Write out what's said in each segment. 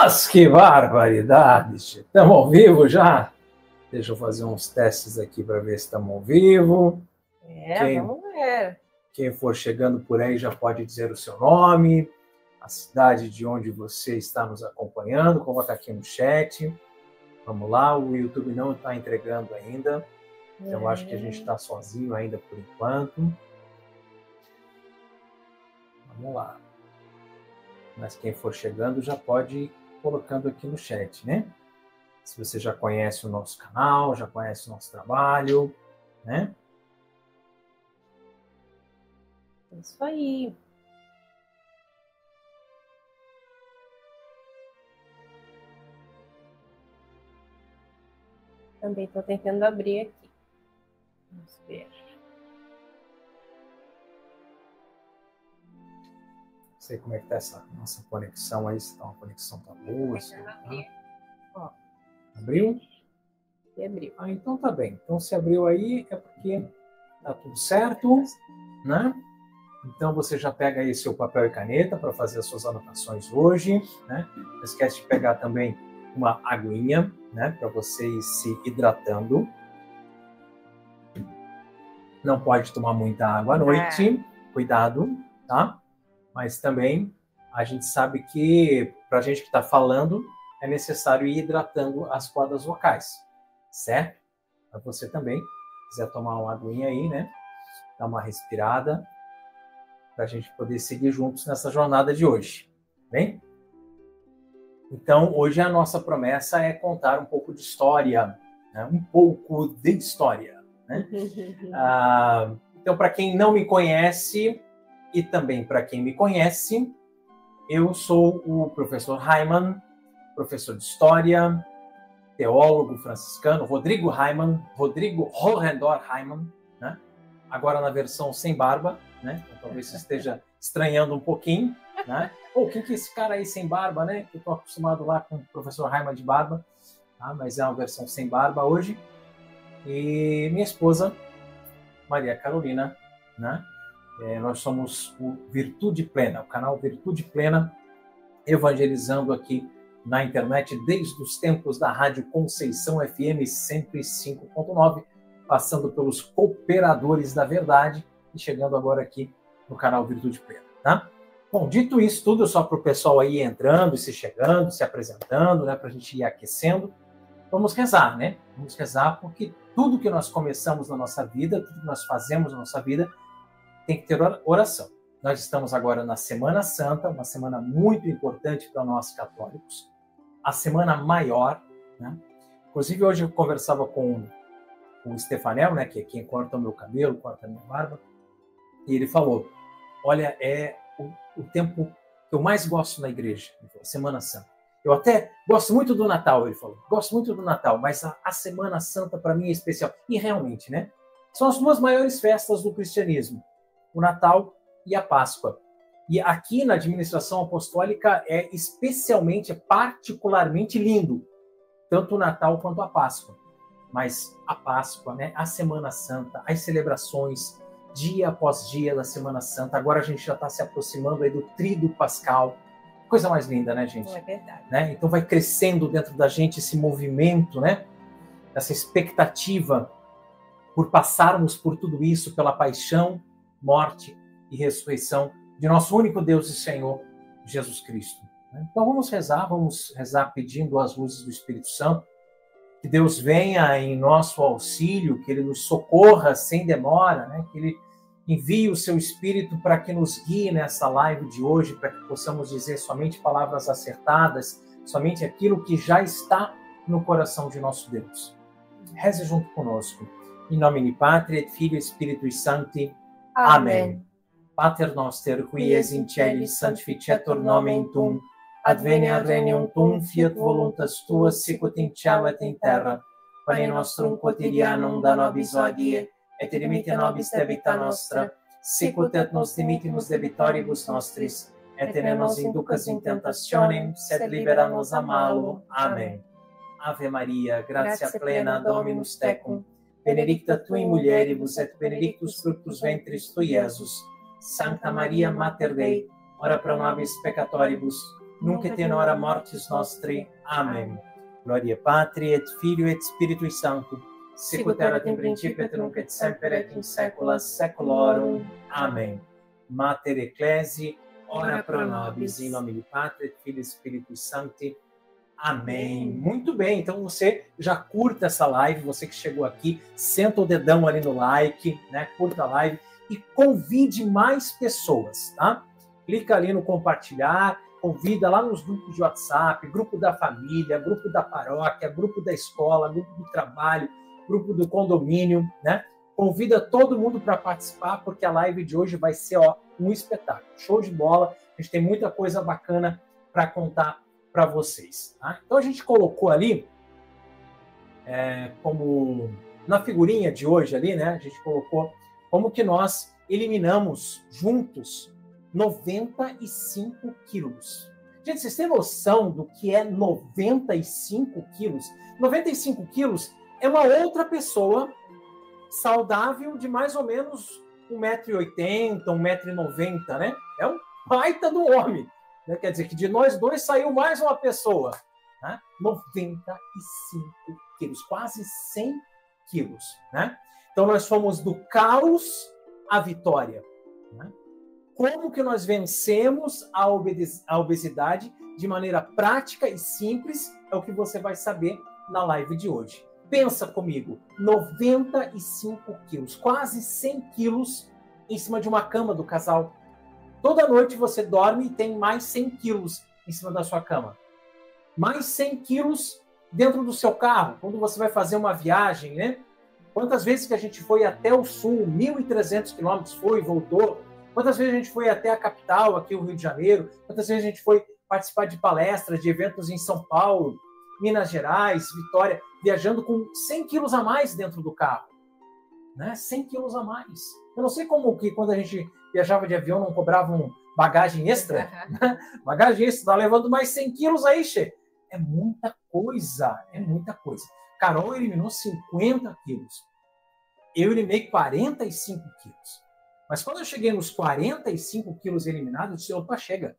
Mas que barbaridade! Estamos ao vivo já? Deixa eu fazer uns testes aqui para ver se estamos ao vivo. Vamos ver. Quem for chegando por aí já pode dizer o seu nome, a cidade de onde você está nos acompanhando, coloca aqui no chat. Vamos lá, o YouTube não está entregando ainda, então acho que a gente está sozinho ainda por enquanto. Vamos lá. Mas quem for chegando já pode ir colocando aqui no chat, né? Se você já conhece o nosso canal, já conhece o nosso trabalho, né? Isso aí. Também estou tentando abrir aqui. Vamos ver. Não sei como é que tá essa nossa conexão aí, se tá uma conexão tá boa. Ó. Abriu? E abriu. Ah, então tá bem. Então se abriu aí é porque tá tudo certo, né? Então você já pega aí seu papel e caneta para fazer as suas anotações hoje, né? Não esquece de pegar também uma aguinha, né? Para você ir se hidratando. Não pode tomar muita água à noite, cuidado, tá? Mas também a gente sabe que para a gente que está falando é necessário ir hidratando as cordas vocais, certo? Para você também quiser tomar uma aguinha aí, né? Dar uma respirada para a gente poder seguir juntos nessa jornada de hoje, bem? Então, hoje a nossa promessa é contar um pouco de história, né? Um pouco de história, né? Então, para quem não me conhece e também para quem me conhece, eu sou o professor Raimann, professor de história, teólogo franciscano, Rodrigo Hohendohr Raimann, né? Agora na versão sem barba, né? Então, talvez você esteja estranhando um pouquinho, né? Quem que é esse cara aí sem barba, né? Que eu estou acostumado lá com o professor Raimann de barba, tá? Mas é uma versão sem barba hoje. E minha esposa, Maria Carolina, né? Nós somos o Virtude Plena, o canal Virtude Plena, evangelizando aqui na internet desde os tempos da Rádio Conceição FM 105.9, passando pelos Cooperadores da Verdade e chegando agora aqui no canal Virtude Plena, tá? Bom, dito isso tudo, só para o pessoal aí entrando e se chegando, se apresentando, né, para a gente ir aquecendo, vamos rezar, né? Vamos rezar porque tudo que nós começamos na nossa vida, tudo que nós fazemos na nossa vida, tem que ter oração. Nós estamos agora na Semana Santa, uma semana muito importante para nós católicos, a semana maior, né? Inclusive, hoje eu conversava com o Stefanel, né, que é quem corta o meu cabelo, corta a minha barba, e ele falou, olha, é o tempo que eu mais gosto na igreja, Semana Santa. Eu até gosto muito do Natal, ele falou, gosto muito do Natal, mas a Semana Santa para mim é especial. E realmente, né? São as duas maiores festas do cristianismo, o Natal e a Páscoa. E aqui na administração apostólica é especialmente, particularmente lindo, tanto o Natal quanto a Páscoa. Mas a Páscoa, né, a Semana Santa, as celebrações, dia após dia da Semana Santa, agora a gente já está se aproximando aí do Tríduo Pascal. Coisa mais linda, né, gente? É verdade. Né? Então vai crescendo dentro da gente esse movimento, né? Essa expectativa por passarmos por tudo isso, pela paixão, morte e ressurreição de nosso único Deus e Senhor, Jesus Cristo. Então vamos rezar pedindo as luzes do Espírito Santo, que Deus venha em nosso auxílio, que Ele nos socorra sem demora, né? Que Ele envie o seu Espírito para que nos guie nessa live de hoje, para que possamos dizer somente palavras acertadas, somente aquilo que já está no coração de nosso Deus. Reze junto conosco. Em nome de Pátria, et Filho e Espírito Santo. Amém. Pater noster, qui es in celis, sanctificetur nomen tuum, adveniat regnum tuum, fiat voluntas tua, sicut in cielo et in terra. Pane nostrum quotidianum da nobis hodie, et dimitte nobis debita nostra, sicut et nos dimittimus debitoribus nostris, et ne nos inducas in tentationem, sed libera nos a malo. Amém. Ave Maria, gratia plena, Dominus tecum, benedicta tu in mulieribus, et benedictus fructus ventris tui, Iesus. Santa Maria, Mater Dei, ora pro nobis peccatoribus, nunc et in hora mortis nostri. Amém. Gloria Patri et Filio et Spiritui Sancto, sicut erat in principio et nunc et semper et in saecula saeculorum. Amém. Mater Ecclesiae, ora pro nobis, em nome de Patri et Filii et Spiritui Sancti. Amém. Muito bem, então você já curta essa live, você que chegou aqui, senta o dedão ali no like, né? Curta a live e convide mais pessoas, tá? Clica ali no compartilhar, convida lá nos grupos de WhatsApp, grupo da família, grupo da paróquia, grupo da escola, grupo do trabalho, grupo do condomínio, né? Convida todo mundo para participar, porque a live de hoje vai ser um espetáculo. Show de bola, a gente tem muita coisa bacana para contar para vocês. Tá? Então a gente colocou ali, como na figurinha de hoje ali, né? A gente colocou como que nós eliminamos juntos 95 quilos. Gente, vocês têm noção do que é 95 quilos? 95 quilos é uma outra pessoa saudável de mais ou menos 1,80 m, 1,90 m, né? É um baita do homem. Né? Quer dizer que de nós dois saiu mais uma pessoa. Né? 95 quilos, quase 100 quilos. Né? Então nós fomos do caos à vitória. Né? Como que nós vencemos a obesidade de maneira prática e simples é o que você vai saber na live de hoje. Pensa comigo, 95 quilos, quase 100 quilos em cima de uma cama do casal. Toda noite você dorme e tem mais 100 quilos em cima da sua cama. Mais 100 quilos dentro do seu carro, quando você vai fazer uma viagem, né? Quantas vezes que a gente foi até o sul, 1.300 quilômetros, foi e voltou. Quantas vezes a gente foi até a capital, aqui o Rio de Janeiro. Quantas vezes a gente foi participar de palestras, de eventos em São Paulo, Minas Gerais, Vitória, viajando com 100 quilos a mais dentro do carro. Né? 100 quilos a mais. Eu não sei como que quando a gente viajava de avião não cobravam bagagem extra. Né? Bagagem extra, tá levando mais 100 quilos aí, che. É muita coisa, é muita coisa. Carol eliminou 50 quilos. Eu eliminei 45 quilos. Mas quando eu cheguei nos 45 quilos eliminados, eu disse, opa, chega.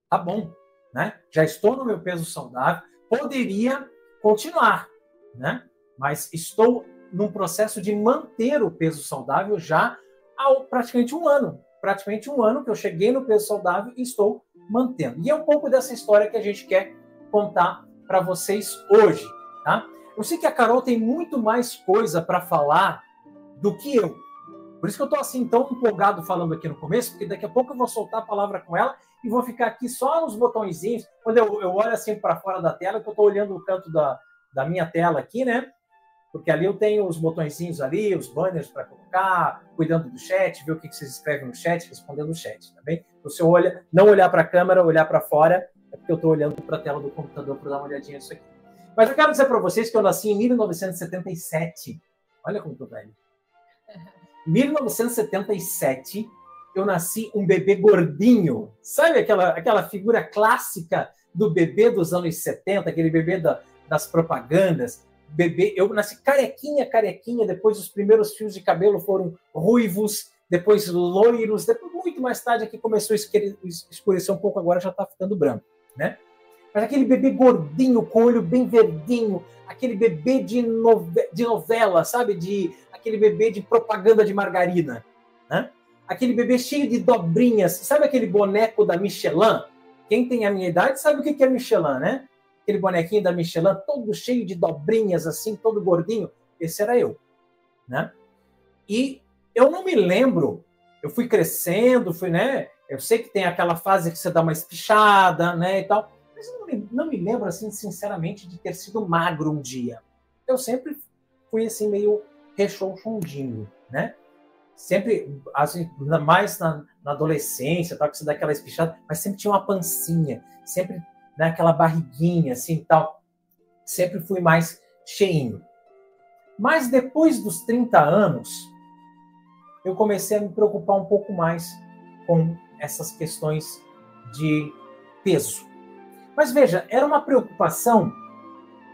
Tá bom. Né? Já estou no meu peso saudável. Poderia continuar, né? Mas estou num processo de manter o peso saudável já há praticamente um ano. Praticamente um ano que eu cheguei no peso saudável e estou mantendo. E é um pouco dessa história que a gente quer contar para vocês hoje, tá? Eu sei que a Carol tem muito mais coisa para falar do que eu. Por isso que eu estou assim tão empolgado falando aqui no começo, porque daqui a pouco eu vou soltar a palavra com ela e vou ficar aqui só nos botõezinhos. Quando eu olho assim para fora da tela, que eu estou olhando o canto da minha tela aqui, né? Porque ali eu tenho os botõezinhos ali, os banners para colocar, cuidando do chat, ver o que vocês escrevem no chat, respondendo no chat, tá bem? Então, se eu não olhar para a câmera, olhar para fora, é porque eu estou olhando para a tela do computador para dar uma olhadinha nisso aqui. Mas eu quero dizer para vocês que eu nasci em 1977. Olha como estou velho. Em 1977, eu nasci um bebê gordinho. Sabe aquela figura clássica do bebê dos anos 70, aquele bebê das propagandas? Bebê, eu nasci carequinha, depois os primeiros fios de cabelo foram ruivos, depois loiros, depois muito mais tarde aqui começou a escurecer um pouco, agora já está ficando branco, né? Mas aquele bebê gordinho, com o olho bem verdinho, aquele bebê de novela, sabe? Aquele bebê de propaganda de margarina, né? Aquele bebê cheio de dobrinhas, sabe aquele boneco da Michelin? Quem tem a minha idade sabe o que é Michelin, né? Aquele bonequinho da Michelin, todo cheio de dobrinhas, assim, todo gordinho. Esse era eu, né? E eu não me lembro, eu fui crescendo, né? Eu sei que tem aquela fase que você dá uma espichada, né, e tal. Mas eu não me lembro, assim, sinceramente, de ter sido magro um dia. Eu sempre fui, assim, meio rechonchudinho, né? Sempre, assim, mais na adolescência, tal, que você dá aquela espichada, mas sempre tinha uma pancinha, sempre, né, aquela barriguinha, assim, tal. Sempre fui mais cheinho. Mas depois dos 30 anos, eu comecei a me preocupar um pouco mais com essas questões de peso. Mas veja, era uma preocupação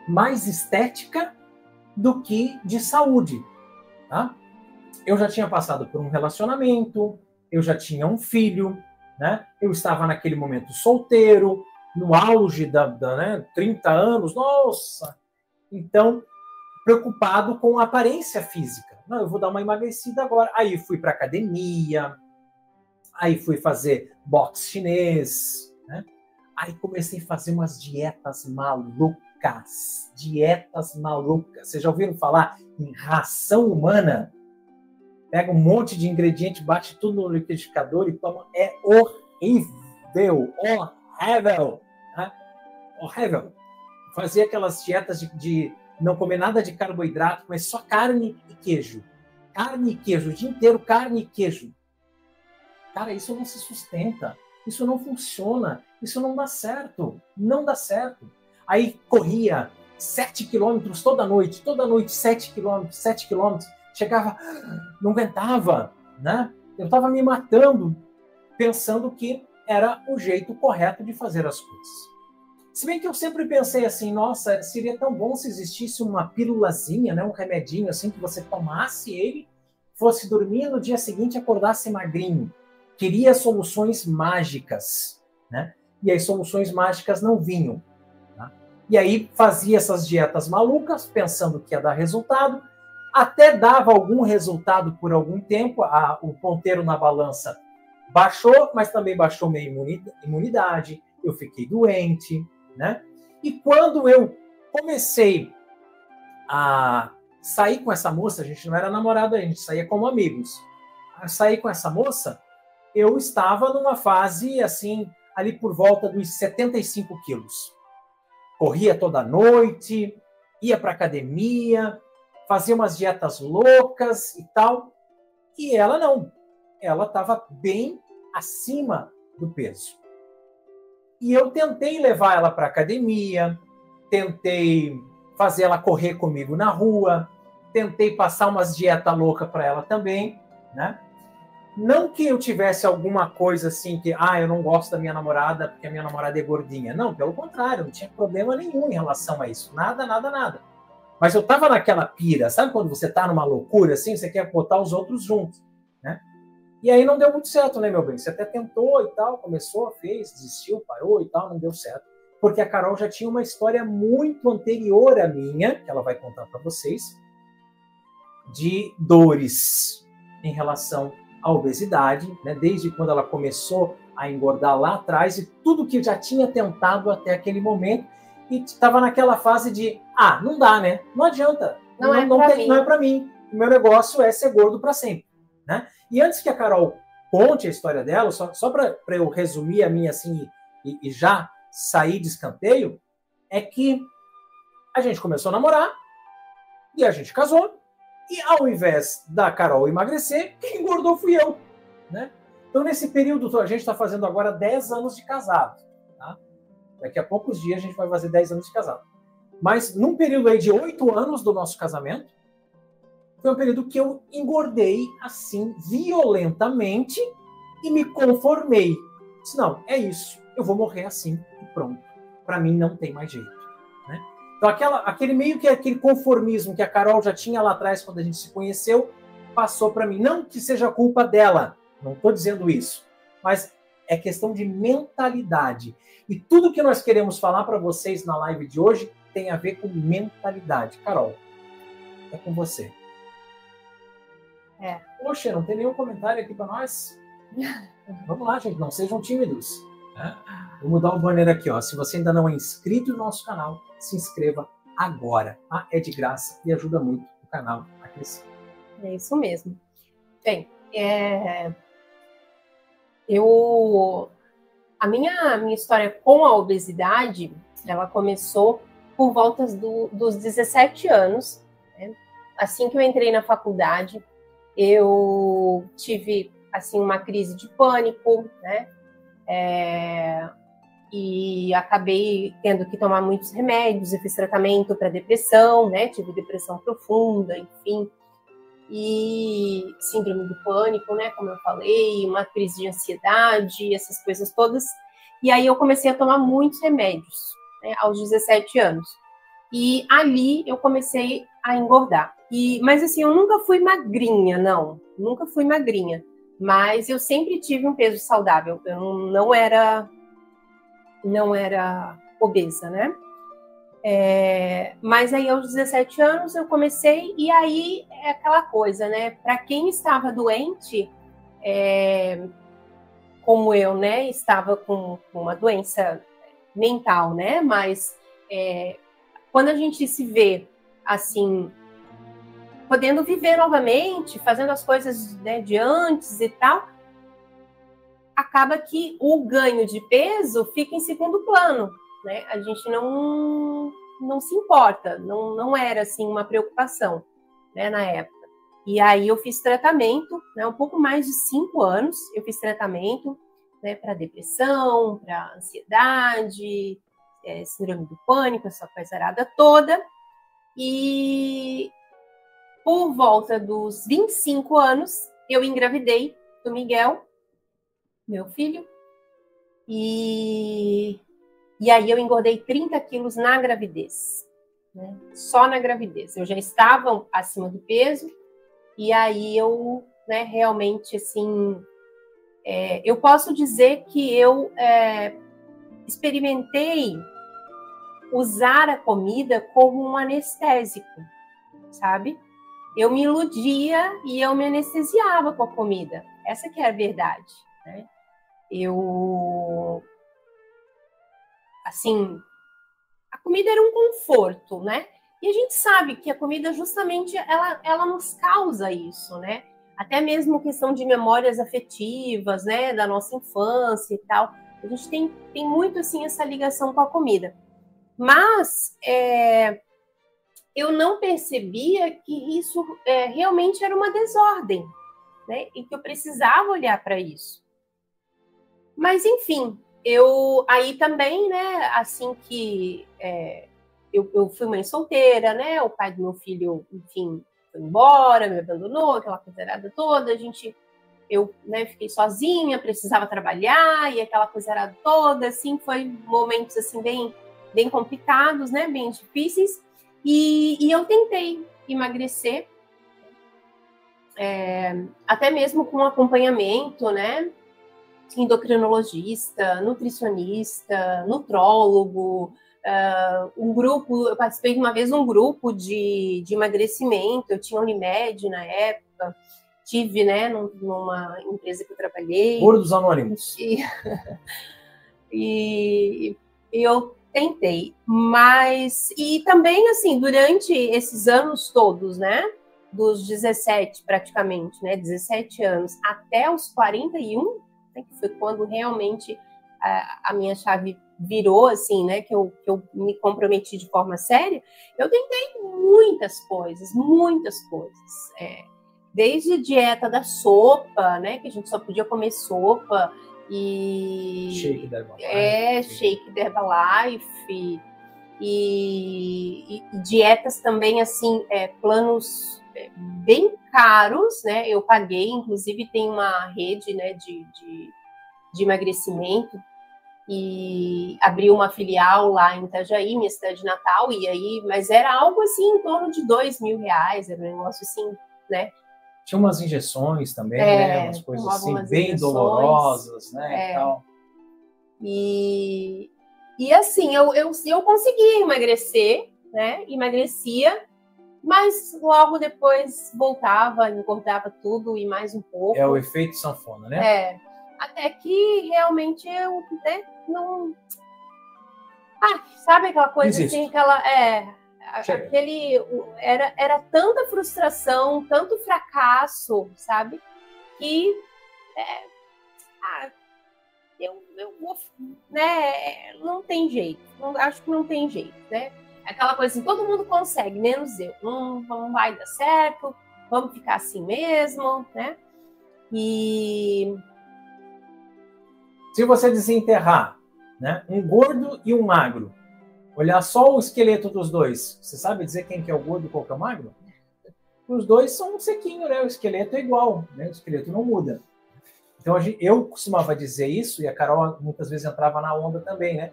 mais estética do que de saúde, tá? Eu já tinha passado por um relacionamento, eu já tinha um filho, né? Eu estava naquele momento solteiro, no auge né, 30 anos, nossa! Então, preocupado com a aparência física. Não, eu vou dar uma emagrecida agora. Aí fui para academia, aí fui fazer boxe chinês, né? Aí comecei a fazer umas dietas malucas. Dietas malucas. Vocês já ouviram falar em ração humana? Pega um monte de ingrediente, bate tudo no liquidificador e toma. É horrível, horrível, né? Horrível. Fazia aquelas dietas de não comer nada de carboidrato, mas só carne e queijo. Carne e queijo, o dia inteiro carne e queijo. Cara, isso não se sustenta, isso não funciona, isso não dá certo, não dá certo. Aí corria 7 quilômetros toda noite, 7 quilômetros, 7 quilômetros, chegava, não aguentava, né? Eu estava me matando, pensando que era o jeito correto de fazer as coisas. Se bem que eu sempre pensei assim, nossa, seria tão bom se existisse uma pílulazinha, né, um remedinho assim, que você tomasse ele, fosse dormir no dia seguinte acordasse magrinho. Queria soluções mágicas, né? E as soluções mágicas não vinham. Né? E aí fazia essas dietas malucas, pensando que ia dar resultado, até dava algum resultado por algum tempo, o ponteiro na balança baixou, mas também baixou minha imunidade, eu fiquei doente, né? E quando eu comecei a sair com essa moça, a gente não era namorado, a gente saía como amigos. A sair com essa moça, eu estava numa fase, assim, ali por volta dos 75 quilos. Corria toda noite, ia para academia, fazia umas dietas loucas e tal. E ela não. Ela estava bem acima do peso. E eu tentei levar ela para academia, tentei fazer ela correr comigo na rua, tentei passar umas dietas loucas para ela também, né? Não que eu tivesse alguma coisa assim que, eu não gosto da minha namorada porque a minha namorada é gordinha. Não, pelo contrário, não tinha problema nenhum em relação a isso. Nada, nada, nada. Mas eu tava naquela pira, sabe quando você tá numa loucura assim, você quer botar os outros juntos, né? E aí não deu muito certo, né, meu bem? Você até tentou e tal, começou, fez, desistiu, parou e tal, não deu certo. Porque a Carol já tinha uma história muito anterior à minha, que ela vai contar para vocês, de dores em relação à obesidade, né? Desde quando ela começou a engordar lá atrás e tudo que já tinha tentado até aquele momento e estava naquela fase de, não dá, né? Não adianta, não é para mim. O meu negócio é ser gordo para sempre, né? E antes que a Carol conte a história dela, só para eu resumir a minha assim e já sair de escanteio, é que a gente começou a namorar e a gente casou. E ao invés da Carol emagrecer, quem engordou fui eu, né? Então, nesse período, a gente está fazendo agora 10 anos de casado. Tá? Daqui a poucos dias a gente vai fazer 10 anos de casado. Mas num período aí de 8 anos do nosso casamento, foi um período que eu engordei assim, violentamente, e me conformei. Disse, não, é isso, eu vou morrer assim e pronto. Para mim não tem mais jeito. Né? Então, aquele meio que aquele conformismo que a Carol já tinha lá atrás, quando a gente se conheceu, passou para mim. Não que seja culpa dela, não estou dizendo isso, mas é questão de mentalidade. E tudo que nós queremos falar para vocês na live de hoje tem a ver com mentalidade. Carol, é com você. Poxa, não tem nenhum comentário aqui para nós? Vamos lá, gente, não sejam tímidos. Né? Vou mudar o banner aqui, ó. Se você ainda não é inscrito no nosso canal, se inscreva agora. Tá? É de graça e ajuda muito o canal a crescer. É isso mesmo. Bem, a minha história com a obesidade, ela começou por volta dos 17 anos. Né? Assim que eu entrei na faculdade, eu tive assim uma crise de pânico, né? E acabei tendo que tomar muitos remédios, eu fiz tratamento para depressão, né? Tive depressão profunda, enfim, e síndrome do pânico, né? Como eu falei, uma crise de ansiedade, essas coisas todas. E aí eu comecei a tomar muitos remédios, né? Aos 17 anos. E ali eu comecei a engordar. Mas assim, eu nunca fui magrinha, não. Nunca fui magrinha. Mas eu sempre tive um peso saudável. Eu não era não era obesa, né? Mas aí aos 17 anos eu comecei, e aí é aquela coisa, né? Para quem estava doente, como eu, né? Estava com uma doença mental, né? Mas quando a gente se vê assim, podendo viver novamente, fazendo as coisas, né, de antes e tal, acaba que o ganho de peso fica em segundo plano, né? A gente não se importa, não era assim uma preocupação, né, na época. E aí eu fiz tratamento, né, um pouco mais de 5 anos, eu fiz tratamento, né, para depressão, para ansiedade, síndrome do pânico, essa coisarada toda. E por volta dos 25 anos, eu engravidei do Miguel, meu filho, e aí eu engordei 30 quilos na gravidez, né? Só na gravidez. Eu já estava acima do peso, e aí eu, né, realmente, assim, eu posso dizer que eu experimentei usar a comida como um anestésico, sabe? Eu me iludia e eu me anestesiava com a comida. Essa que é a verdade, né? Assim, a comida era um conforto, né? E a gente sabe que a comida justamente ela nos causa isso, né? Até mesmo questão de memórias afetivas, né? Da nossa infância e tal. A gente tem muito, assim, essa ligação com a comida. Mas eu não percebia que isso realmente era uma desordem, né? E que eu precisava olhar para isso. Mas, enfim, eu aí também, né, assim que eu fui mãe solteira, né, o pai do meu filho, enfim, foi embora, me abandonou, aquela coisarada toda, eu, né, fiquei sozinha, precisava trabalhar, e aquela coisarada toda, assim, foi momentos, assim, bem complicados, né, bem difíceis, e eu tentei emagrecer, até mesmo com acompanhamento, né, endocrinologista, nutricionista, nutrólogo, eu participei uma vez de um grupo de emagrecimento, eu tinha Unimed na época, tive, né, numa empresa que eu trabalhei. Gordos Anônimos. E eu tentei, mas, e também, assim, durante esses anos todos, né, dos 17 praticamente, né, 17 anos, até os 41, que foi quando realmente a minha chave virou, assim, né, que eu me comprometi de forma séria, eu tentei muitas coisas, desde dieta da sopa, né, que a gente só podia comer sopa, e shake da Herbalife, shake da Herbalife, e dietas também, assim, planos bem caros, né? Eu paguei, inclusive tem uma rede, né, de emagrecimento, e abri uma filial lá em Itajaí, minha cidade natal, e aí, mas era algo assim em torno de R$2.000, era um negócio assim, né? Tinha umas injeções também, né? Umas coisas assim bem dolorosas, né? E tal. E assim, eu consegui emagrecer, né? Emagrecia, mas logo depois voltava, engordava tudo e mais um pouco. É o efeito sanfona, né? Até que realmente eu, né, não... sabe aquela coisa assim, era tanta frustração, tanto fracasso, sabe? Que eu vou, né, não tem jeito, acho que não tem jeito, né? Aquela coisa assim, todo mundo consegue, menos eu. Não vai dar certo, vamos ficar assim mesmo, né? E se você desenterrar, né, um gordo e um magro, olhar só o esqueleto dos dois, você sabe dizer quem que é o gordo e qual que é o magro? Os dois são um sequinho, né? O esqueleto é igual, né? O esqueleto não muda. Então eu costumava dizer isso, e a Carol muitas vezes entrava na onda também, né?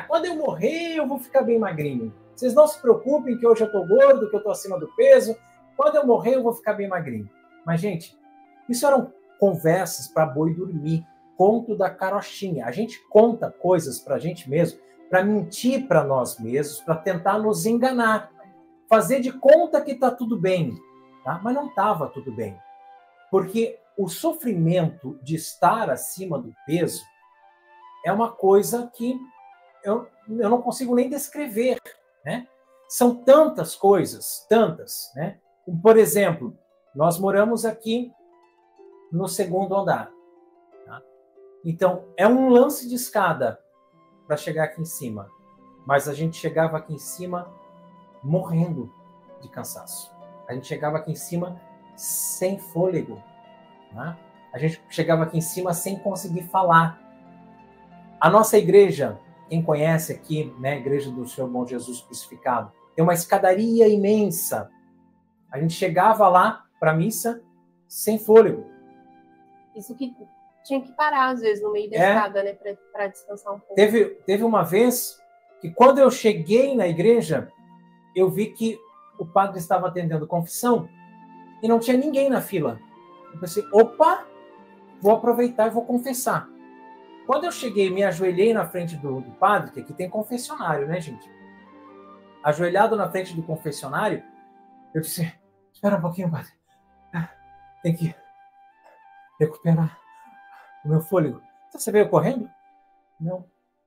Quando eu morrer eu vou ficar bem magrinho. Vocês não se preocupem que hoje eu tô gordo, que eu tô acima do peso. Quando eu morrer eu vou ficar bem magrinho. Mas, gente, isso eram conversas para boi dormir. conto da carochinha. A gente conta coisas para a gente mesmo, para mentir para nós mesmos, para tentar nos enganar, fazer de conta que está tudo bem, tá? Mas não estava tudo bem, porque o sofrimento de estar acima do peso é uma coisa que eu não consigo nem descrever, né? São tantas coisas, tantas, né? Por exemplo, nós moramos aqui no segundo andar, tá? Então, é um lance de escada para chegar aqui em cima, mas a gente chegava aqui em cima morrendo de cansaço. A gente chegava aqui em cima sem fôlego, né? A gente chegava aqui em cima sem conseguir falar. A nossa igreja, quem conhece aqui, né, a igreja do Senhor Bom Jesus Crucificado, tem uma escadaria imensa. A gente chegava lá para a missa sem fôlego. Isso que tinha que parar, às vezes, no meio da escada, né, para descansar um pouco. Teve uma vez que, quando eu cheguei na igreja, eu vi que o padre estava atendendo confissão e não tinha ninguém na fila. Eu pensei, opa, vou aproveitar e vou confessar. Quando eu cheguei, me ajoelhei na frente do padre, que aqui tem confessionário, né, gente? Ajoelhado na frente do confessionário, eu disse, espera um pouquinho, padre. Tem que recuperar o meu fôlego. Então, você veio correndo? Não.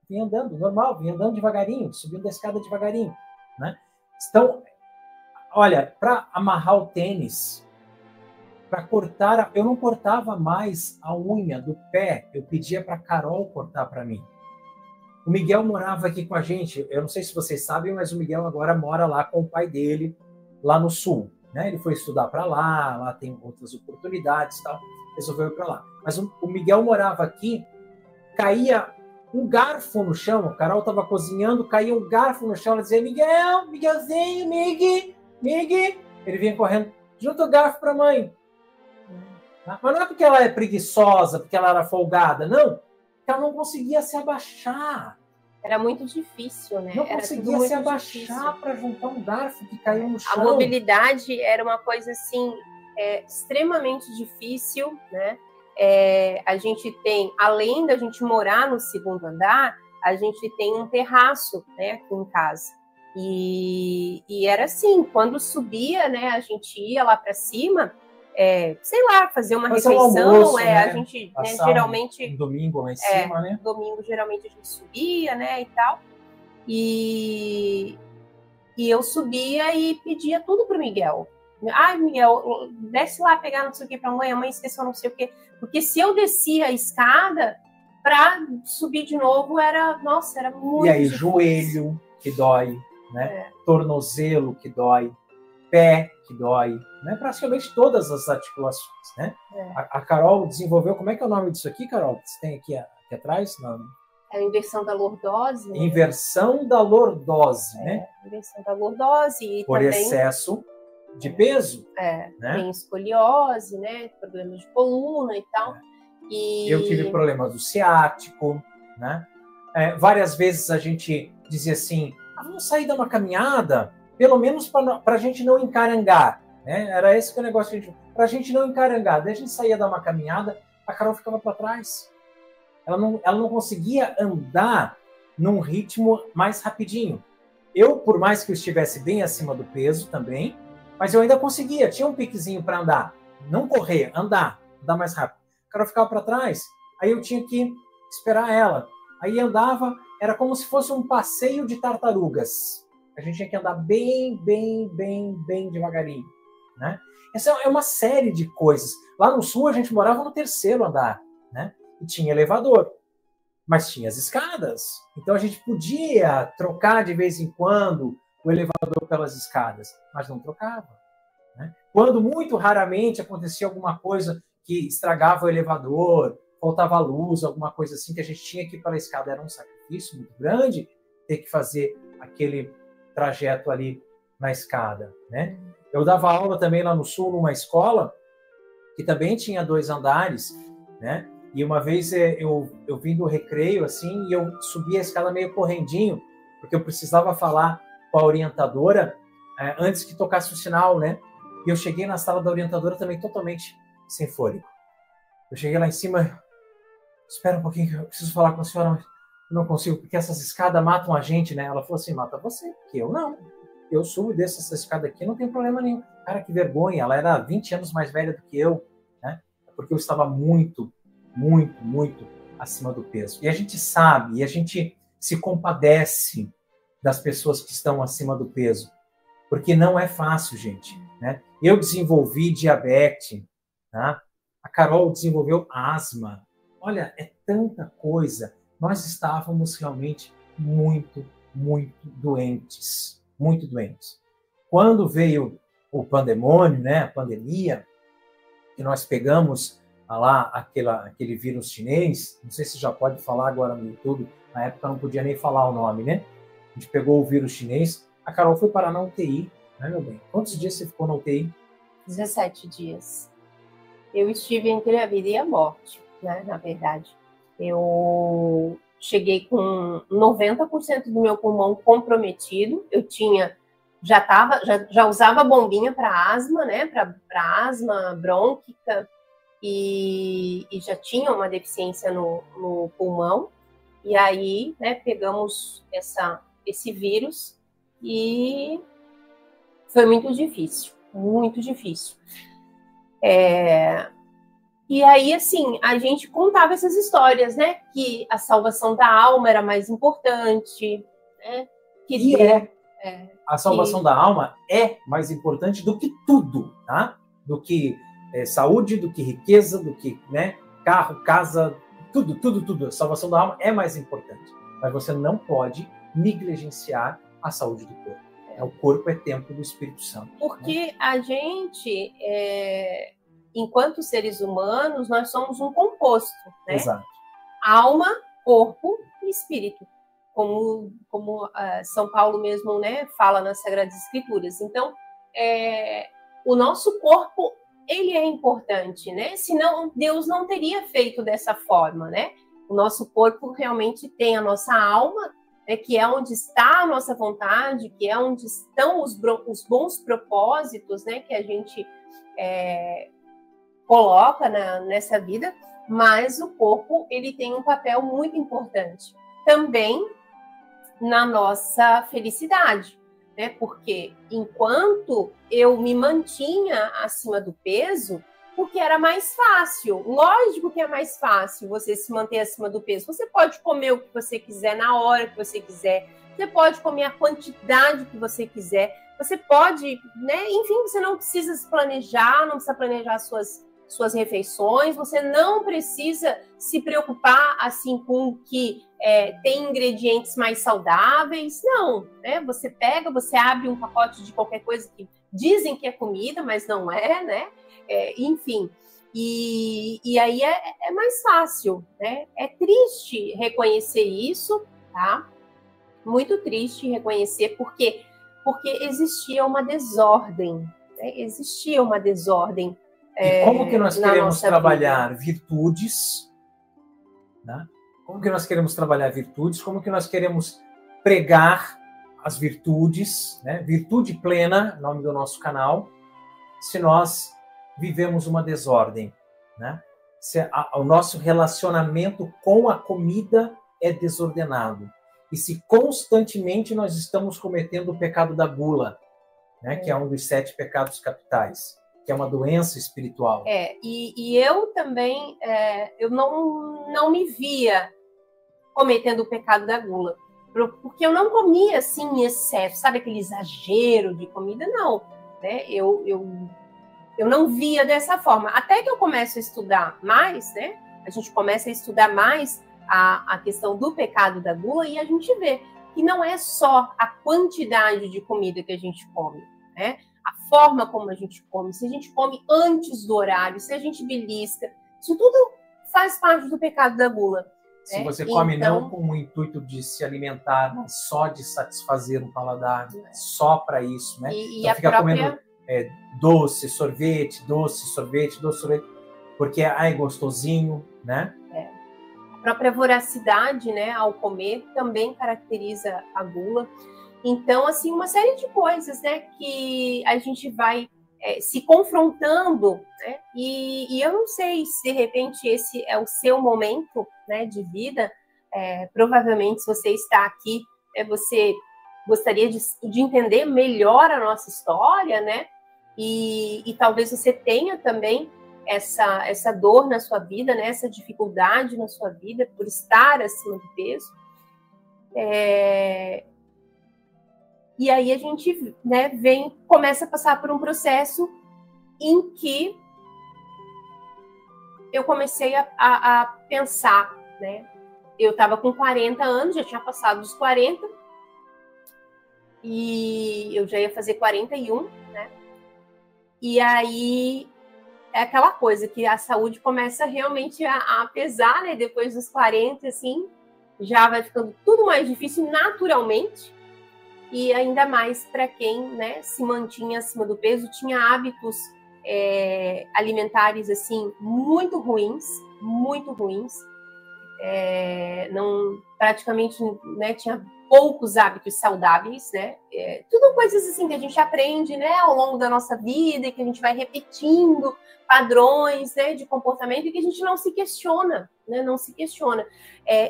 Vim andando, normal, vim andando devagarinho, subindo a escada devagarinho, né? Então, olha, para amarrar o tênis, para cortar, eu não cortava mais a unha do pé, eu pedia para a Carol cortar para mim. O Miguel morava aqui com a gente, eu não sei se vocês sabem, mas o Miguel agora mora lá com o pai dele, lá no sul, né? Ele foi estudar para lá tem outras oportunidades e tal, resolveu ir para lá. Mas o Miguel morava aqui, caía um garfo no chão, a Carol estava cozinhando, caía um garfo no chão, ela dizia, Miguel, Miguelzinho, Mig, ele vinha correndo, junta o garfo para a mãe. Mas não é porque ela é preguiçosa, porque ela era folgada, não. Porque ela não conseguia se abaixar. Era muito difícil, né? Não conseguia se abaixar para juntar um garfo que caiu no chão. A mobilidade era uma coisa, assim, extremamente difícil, né? A gente tem, além da gente morar no segundo andar, a gente tem um terraço, né, aqui em casa. E era assim, quando subia, né, a gente ia lá para cima, sei lá, fazer uma refeição, almoço, né? A gente, né, geralmente... Um domingo lá em cima, né? Domingo, geralmente, a gente subia, né, e tal. E eu subia e pedia tudo pro Miguel. Ai, Miguel, desce lá pegar não sei o que pra mãe, a mãe esqueceu não sei o que. Porque se eu descia a escada, para subir de novo, era muito E aí, difícil. joelho que dói, né? Tornozelo que dói, pé que dói, né? Praticamente todas as articulações, né? A Carol desenvolveu, como é que é o nome disso aqui, Carol? Você tem aqui atrás? Não. É a inversão da lordose. Né? Inversão da lordose, né? Inversão da lordose. E por também, excesso de peso. Né? Tem escoliose, né? Problemas de coluna e tal. E... Eu tive problema do ciático, né? Várias vezes a gente dizia assim, vamos sair dar uma caminhada, pelo menos para a gente não encarangar, né? Era esse que é o negócio, para a gente não encarangar. Daí a gente saía dar uma caminhada, a Carol ficava para trás. Ela não conseguia andar num ritmo mais rapidinho. Eu, por mais que eu estivesse bem acima do peso também, mas eu ainda conseguia, tinha um piquezinho para andar. Não correr, andar mais rápido. A Carol ficava para trás, aí eu tinha que esperar ela. Aí andava, era como se fosse um passeio de tartarugas. A gente tinha que andar bem devagarinho, né? Essa é uma série de coisas. Lá no sul, a gente morava no terceiro andar, né? E tinha elevador, mas tinha as escadas. Então, a gente podia trocar de vez em quando o elevador pelas escadas, mas não trocava, né? Quando, muito raramente, acontecia alguma coisa que estragava o elevador, faltava luz, alguma coisa assim, que a gente tinha que ir pela escada, era um sacrifício muito grande ter que fazer aquele trajeto ali na escada, né? Eu dava aula também lá no sul, numa escola que também tinha 2 andares, né? E uma vez eu vim do recreio, assim, e eu subi a escada meio correndinho, porque eu precisava falar com a orientadora antes que tocasse o sinal, né? E eu cheguei na sala da orientadora também totalmente sem fôlego. Eu cheguei lá em cima, espera um pouquinho que eu preciso falar com a senhora, mas eu não consigo, porque essas escadas matam a gente, né? Ela falou assim, mata você, porque eu não. Eu subo e desço essa escada aqui, não tem problema nenhum. Cara, que vergonha, ela era 20 anos mais velha do que eu, né? Porque eu estava muito, muito, muito acima do peso. E a gente sabe, e a gente se compadece das pessoas que estão acima do peso, porque não é fácil, gente, né? Eu desenvolvi diabetes, tá? A Carol desenvolveu asma. Olha, é tanta coisa. Nós estávamos realmente muito, muito doentes, muito doentes. Quando veio o pandemônio, né, a pandemia, que nós pegamos lá aquele vírus chinês, não sei se já pode falar agora no YouTube, na época não podia nem falar o nome, né? A gente pegou o vírus chinês, a Carol foi parar na UTI, né, meu bem? Quantos dias você ficou na UTI? 17 dias. Eu estive entre a vida e a morte, né, na verdade. Eu cheguei com 90% do meu pulmão comprometido, eu já usava bombinha para asma, né, para asma brônquica, e já tinha uma deficiência no pulmão, e aí, né, pegamos esse vírus e foi muito difícil, muito difícil. E aí, assim, a gente contava essas histórias, né, que a salvação da alma era mais importante, né, a salvação da alma é mais importante do que tudo, tá? Do que saúde, do que riqueza, do que, né, carro, casa, tudo. A salvação da alma é mais importante. Mas você não pode negligenciar a saúde do corpo. O corpo é templo do Espírito Santo. Porque, né, a gente, enquanto seres humanos, nós somos um composto, né? Exato. Alma, corpo e espírito. Como São Paulo mesmo, né, fala nas Sagradas Escrituras. Então, o nosso corpo, ele é importante, né? Senão, Deus não teria feito dessa forma, né? O nosso corpo realmente tem a nossa alma, né, que é onde está a nossa vontade, que é onde estão os bons propósitos, né, que a gente coloca nessa vida, mas o corpo, ele tem um papel muito importante. Também na nossa felicidade, né? Porque enquanto eu me mantinha acima do peso, porque era mais fácil, lógico que é mais fácil você se manter acima do peso. Você pode comer o que você quiser na hora que você quiser, você pode comer a quantidade que você quiser, você pode, né? Enfim, você não precisa se planejar, não precisa planejar suas refeições, você não precisa se preocupar assim com que tem ingredientes mais saudáveis, não, né? Você pega, você abre um pacote de qualquer coisa que dizem que é comida, mas não é, né? Enfim, e aí é mais fácil, né? É triste reconhecer isso, tá? Muito triste reconhecer, porque existia uma desordem, né? Existia uma desordem. E como que nós queremos trabalhar virtudes, né? Como que nós queremos trabalhar virtudes? Como que nós queremos pregar as virtudes, né? Virtude Plena, nome do nosso canal, se nós vivemos uma desordem, né? Se o nosso relacionamento com a comida é desordenado. E se constantemente nós estamos cometendo o pecado da gula, né? Que é um dos 7 pecados capitais, que é uma doença espiritual. E eu também, eu não me via cometendo o pecado da gula, porque eu não comia assim em excesso, sabe, aquele exagero de comida, não, né? Eu não via dessa forma, até que eu começo a estudar mais, né? A gente começa a estudar mais a questão do pecado da gula e a gente vê que não é só a quantidade de comida que a gente come, né? A forma como a gente come, se a gente come antes do horário, se a gente belisca, isso tudo faz parte do pecado da gula. Se você come não com o intuito de se alimentar, mas só de satisfazer o paladar, só para isso, né? Então fica comendo doce, sorvete, porque é gostosinho, né? A própria voracidade, né, ao comer também caracteriza a gula. Então, assim, uma série de coisas, né, que a gente vai se confrontando, né? E eu não sei se de repente esse é o seu momento, né, de vida. Provavelmente, se você está aqui, você gostaria de entender melhor a nossa história, né? E talvez você tenha também essa dor na sua vida, né? Essa dificuldade na sua vida por estar acima do peso. E aí a gente, né, começa a passar por um processo em que eu comecei a pensar, né? Eu estava com 40 anos, já tinha passado dos 40, e eu já ia fazer 41, né? E aí é aquela coisa que a saúde começa realmente a pesar, né? Depois dos 40, assim, já vai ficando tudo mais difícil naturalmente, e ainda mais para quem, né, se mantinha acima do peso, tinha hábitos alimentares assim muito ruins, não, praticamente, né, tinha poucos hábitos saudáveis, né? Tudo coisas assim que a gente aprende, né, ao longo da nossa vida, e que a gente vai repetindo padrões, né, de comportamento, e que a gente não se questiona, né? Não se questiona.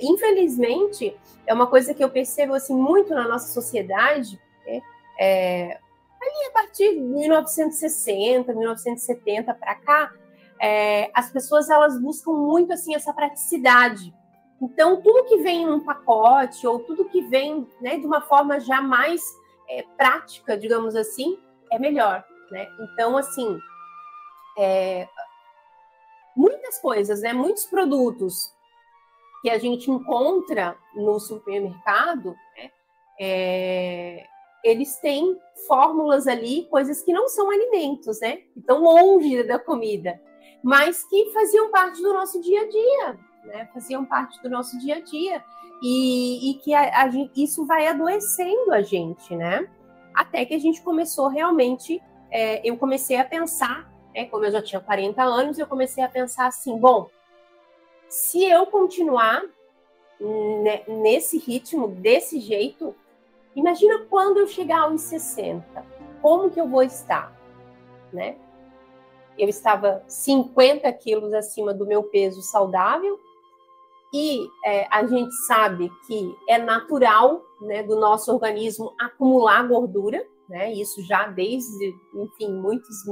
Infelizmente, é uma coisa que eu percebo assim muito na nossa sociedade, né? Ali a partir de 1960, 1970 para cá, as pessoas elas buscam muito assim essa praticidade. Então, tudo que vem em um pacote, ou tudo que vem, né, de uma forma já mais prática, digamos assim, é melhor, né? Então, assim, muitas coisas, né, muitos produtos que a gente encontra no supermercado, né, eles têm fórmulas ali, coisas que não são alimentos, né? Que estão longe da comida, mas que faziam parte do nosso dia a dia, né? Faziam parte do nosso dia a dia, e que isso vai adoecendo a gente, né? Até que a gente começou realmente, eu comecei a pensar, como eu já tinha 40 anos, eu comecei a pensar assim, bom, se eu continuar nesse ritmo, desse jeito, imagina quando eu chegar aos 60, como que eu vou estar, né? Eu estava 50 quilos acima do meu peso saudável, e a gente sabe que é natural, né, do nosso organismo acumular gordura, né? Isso já desde, enfim, muitos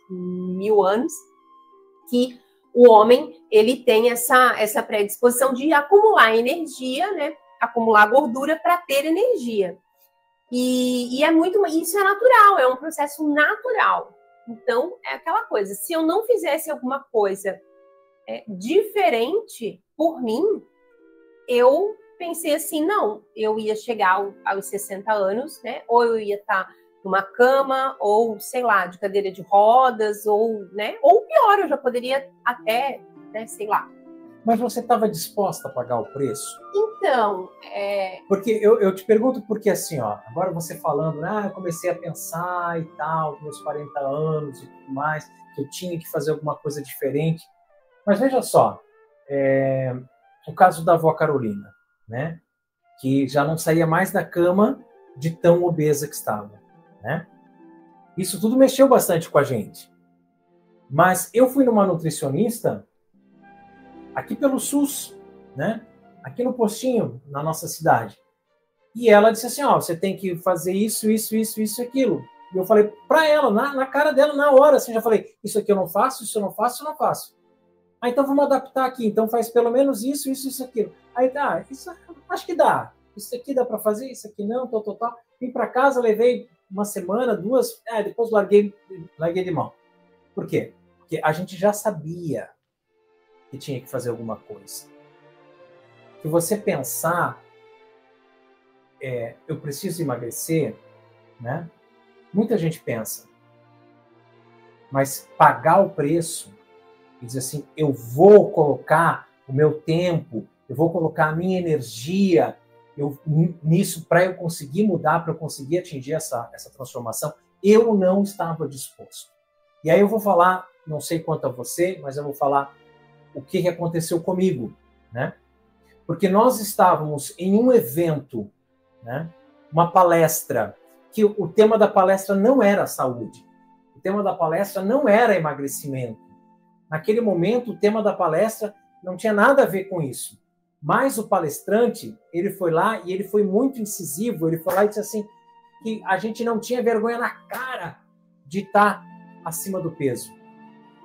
mil anos, que o homem ele tem essa predisposição de acumular energia, né? Acumular gordura para ter energia. E isso é natural, é um processo natural. Então, é aquela coisa, se eu não fizesse alguma coisa diferente por mim, eu pensei assim, não, eu ia chegar aos 60 anos, né? Ou eu ia estar numa cama, ou, sei lá, de cadeira de rodas, ou, né? Ou pior, eu já poderia até, né, sei lá. Mas você estava disposta a pagar o preço? Então, Porque eu te pergunto porque assim, ó, agora você falando, eu comecei a pensar e tal, nos meus 40 anos e tudo mais, que eu tinha que fazer alguma coisa diferente. Mas veja só, o caso da avó Carolina, né? Que já não saía mais da cama de tão obesa que estava, né? Isso tudo mexeu bastante com a gente. Mas eu fui numa nutricionista aqui pelo SUS, né? Aqui no postinho, na nossa cidade. E ela disse assim, você tem que fazer isso, aquilo. E eu falei para ela, na cara dela, na hora, assim, já falei, isso aqui eu não faço, isso eu não faço, isso eu não faço. Então vamos adaptar aqui, então faz pelo menos isso, aquilo. Aí tá, isso acho que dá. Isso aqui dá para fazer, isso aqui não, tal. Vim para casa, levei uma semana, 2, depois larguei de mão. Por quê? Porque a gente já sabia que tinha que fazer alguma coisa. Que você pensar, eu preciso emagrecer, né? Muita gente pensa, mas pagar o preço e dizer assim, eu vou colocar o meu tempo, eu vou colocar a minha energia nisso para eu conseguir mudar, para eu conseguir atingir essa transformação, eu não estava disposto. E aí eu vou falar, não sei quanto a você, mas eu vou falar o que aconteceu comigo, né? Porque nós estávamos em um evento, né? Uma palestra, que o tema da palestra não era saúde. O O tema da palestra não era emagrecimento. Naquele momento, o tema da palestra não tinha nada a ver com isso. Mas o palestrante, ele foi lá e ele foi muito incisivo, ele foi lá e disse assim, que a gente não tinha vergonha na cara de estar acima do peso.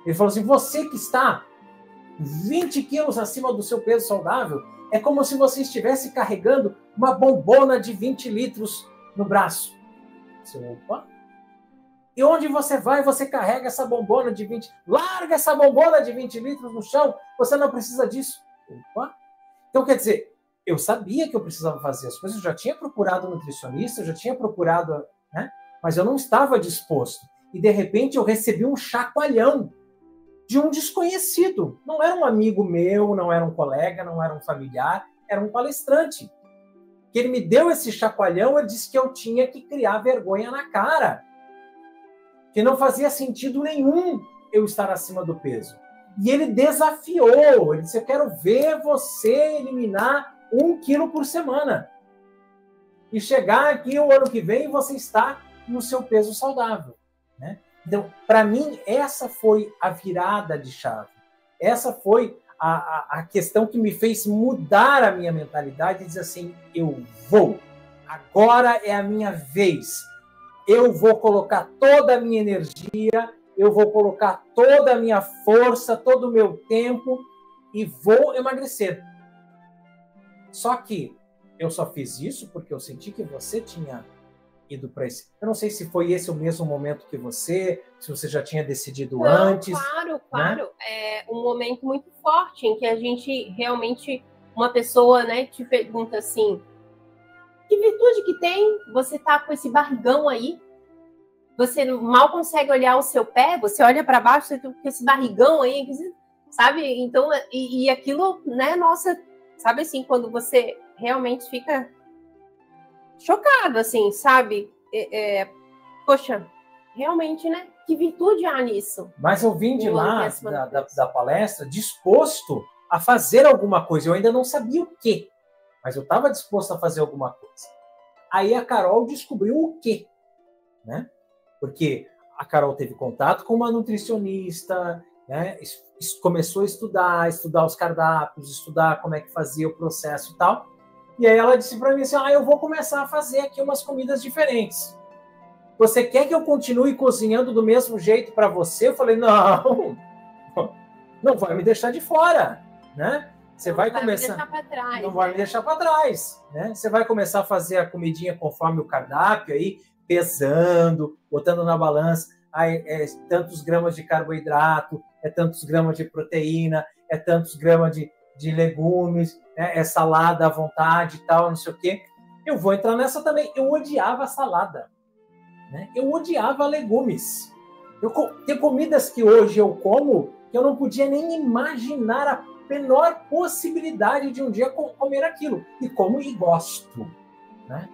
Ele falou assim, você que está 20 quilos acima do seu peso saudável, é como se você estivesse carregando uma bombona de 20 litros no braço. Opa! E onde você vai, você carrega essa bombona de 20... Larga essa bombona de 20 litros no chão, você não precisa disso. Opa! Então, quer dizer, eu sabia que eu precisava fazer as coisas, eu já tinha procurado um nutricionista, eu já tinha procurado, né? Mas eu não estava disposto. E, de repente, eu recebi um chacoalhão de um desconhecido. Não era um amigo meu, não era um colega, não era um familiar, era um palestrante. Que ele me deu esse chacoalhão, ele disse que eu tinha que criar vergonha na cara. Que não fazia sentido nenhum eu estar acima do peso. E ele desafiou, ele disse, eu quero ver você eliminar 1 quilo por semana. E chegar aqui o ano que vem e você está no seu peso saudável. Né? Então, para mim, essa foi a virada de chave. Essa foi a questão que me fez mudar a minha mentalidade e dizer assim, eu vou, agora é a minha vez. Eu vou colocar toda a minha energia, eu vou colocar toda a minha força, todo o meu tempo e vou emagrecer. Só que eu só fiz isso porque eu senti que você tinha ido para esse... Eu não sei se foi esse o mesmo momento que você, se você já tinha decidido antes. Claro. Né? É um momento muito forte em que a gente realmente, uma pessoa, né, te pergunta assim, que virtude que tem? Você tá com esse barrigão aí? Você mal consegue olhar o seu pé? Você olha para baixo, você tem esse barrigão aí, sabe? Então, e aquilo, né, nossa, sabe assim, quando você realmente fica chocado, assim, sabe? Poxa, realmente, né? Que virtude há nisso? Mas eu vim de lá, da palestra, disposto a fazer alguma coisa. Eu ainda não sabia o quê, mas eu estava disposto a fazer alguma coisa. Aí a Carol descobriu o quê, né? Porque a Carol teve contato com uma nutricionista, né? Começou a estudar os cardápios, estudar como é que fazia o processo e tal. E aí ela disse para mim assim, eu vou começar a fazer aqui umas comidas diferentes. Você quer que eu continue cozinhando do mesmo jeito para você? Eu falei, não vai me deixar de fora, né? Você vai começar, não vai me deixar para trás, né? Você vai começar a fazer a comidinha conforme o cardápio aí, pesando, botando na balança, tantos gramas de carboidrato, tantos gramas de proteína, tantos gramas de legumes, né? Salada à vontade e tal, não sei o quê. Eu vou entrar nessa também. Eu odiava salada, né? Eu odiava legumes. Tem comidas que hoje eu como que eu não podia nem imaginar a menor possibilidade de um dia comer aquilo. E como e gosto, né?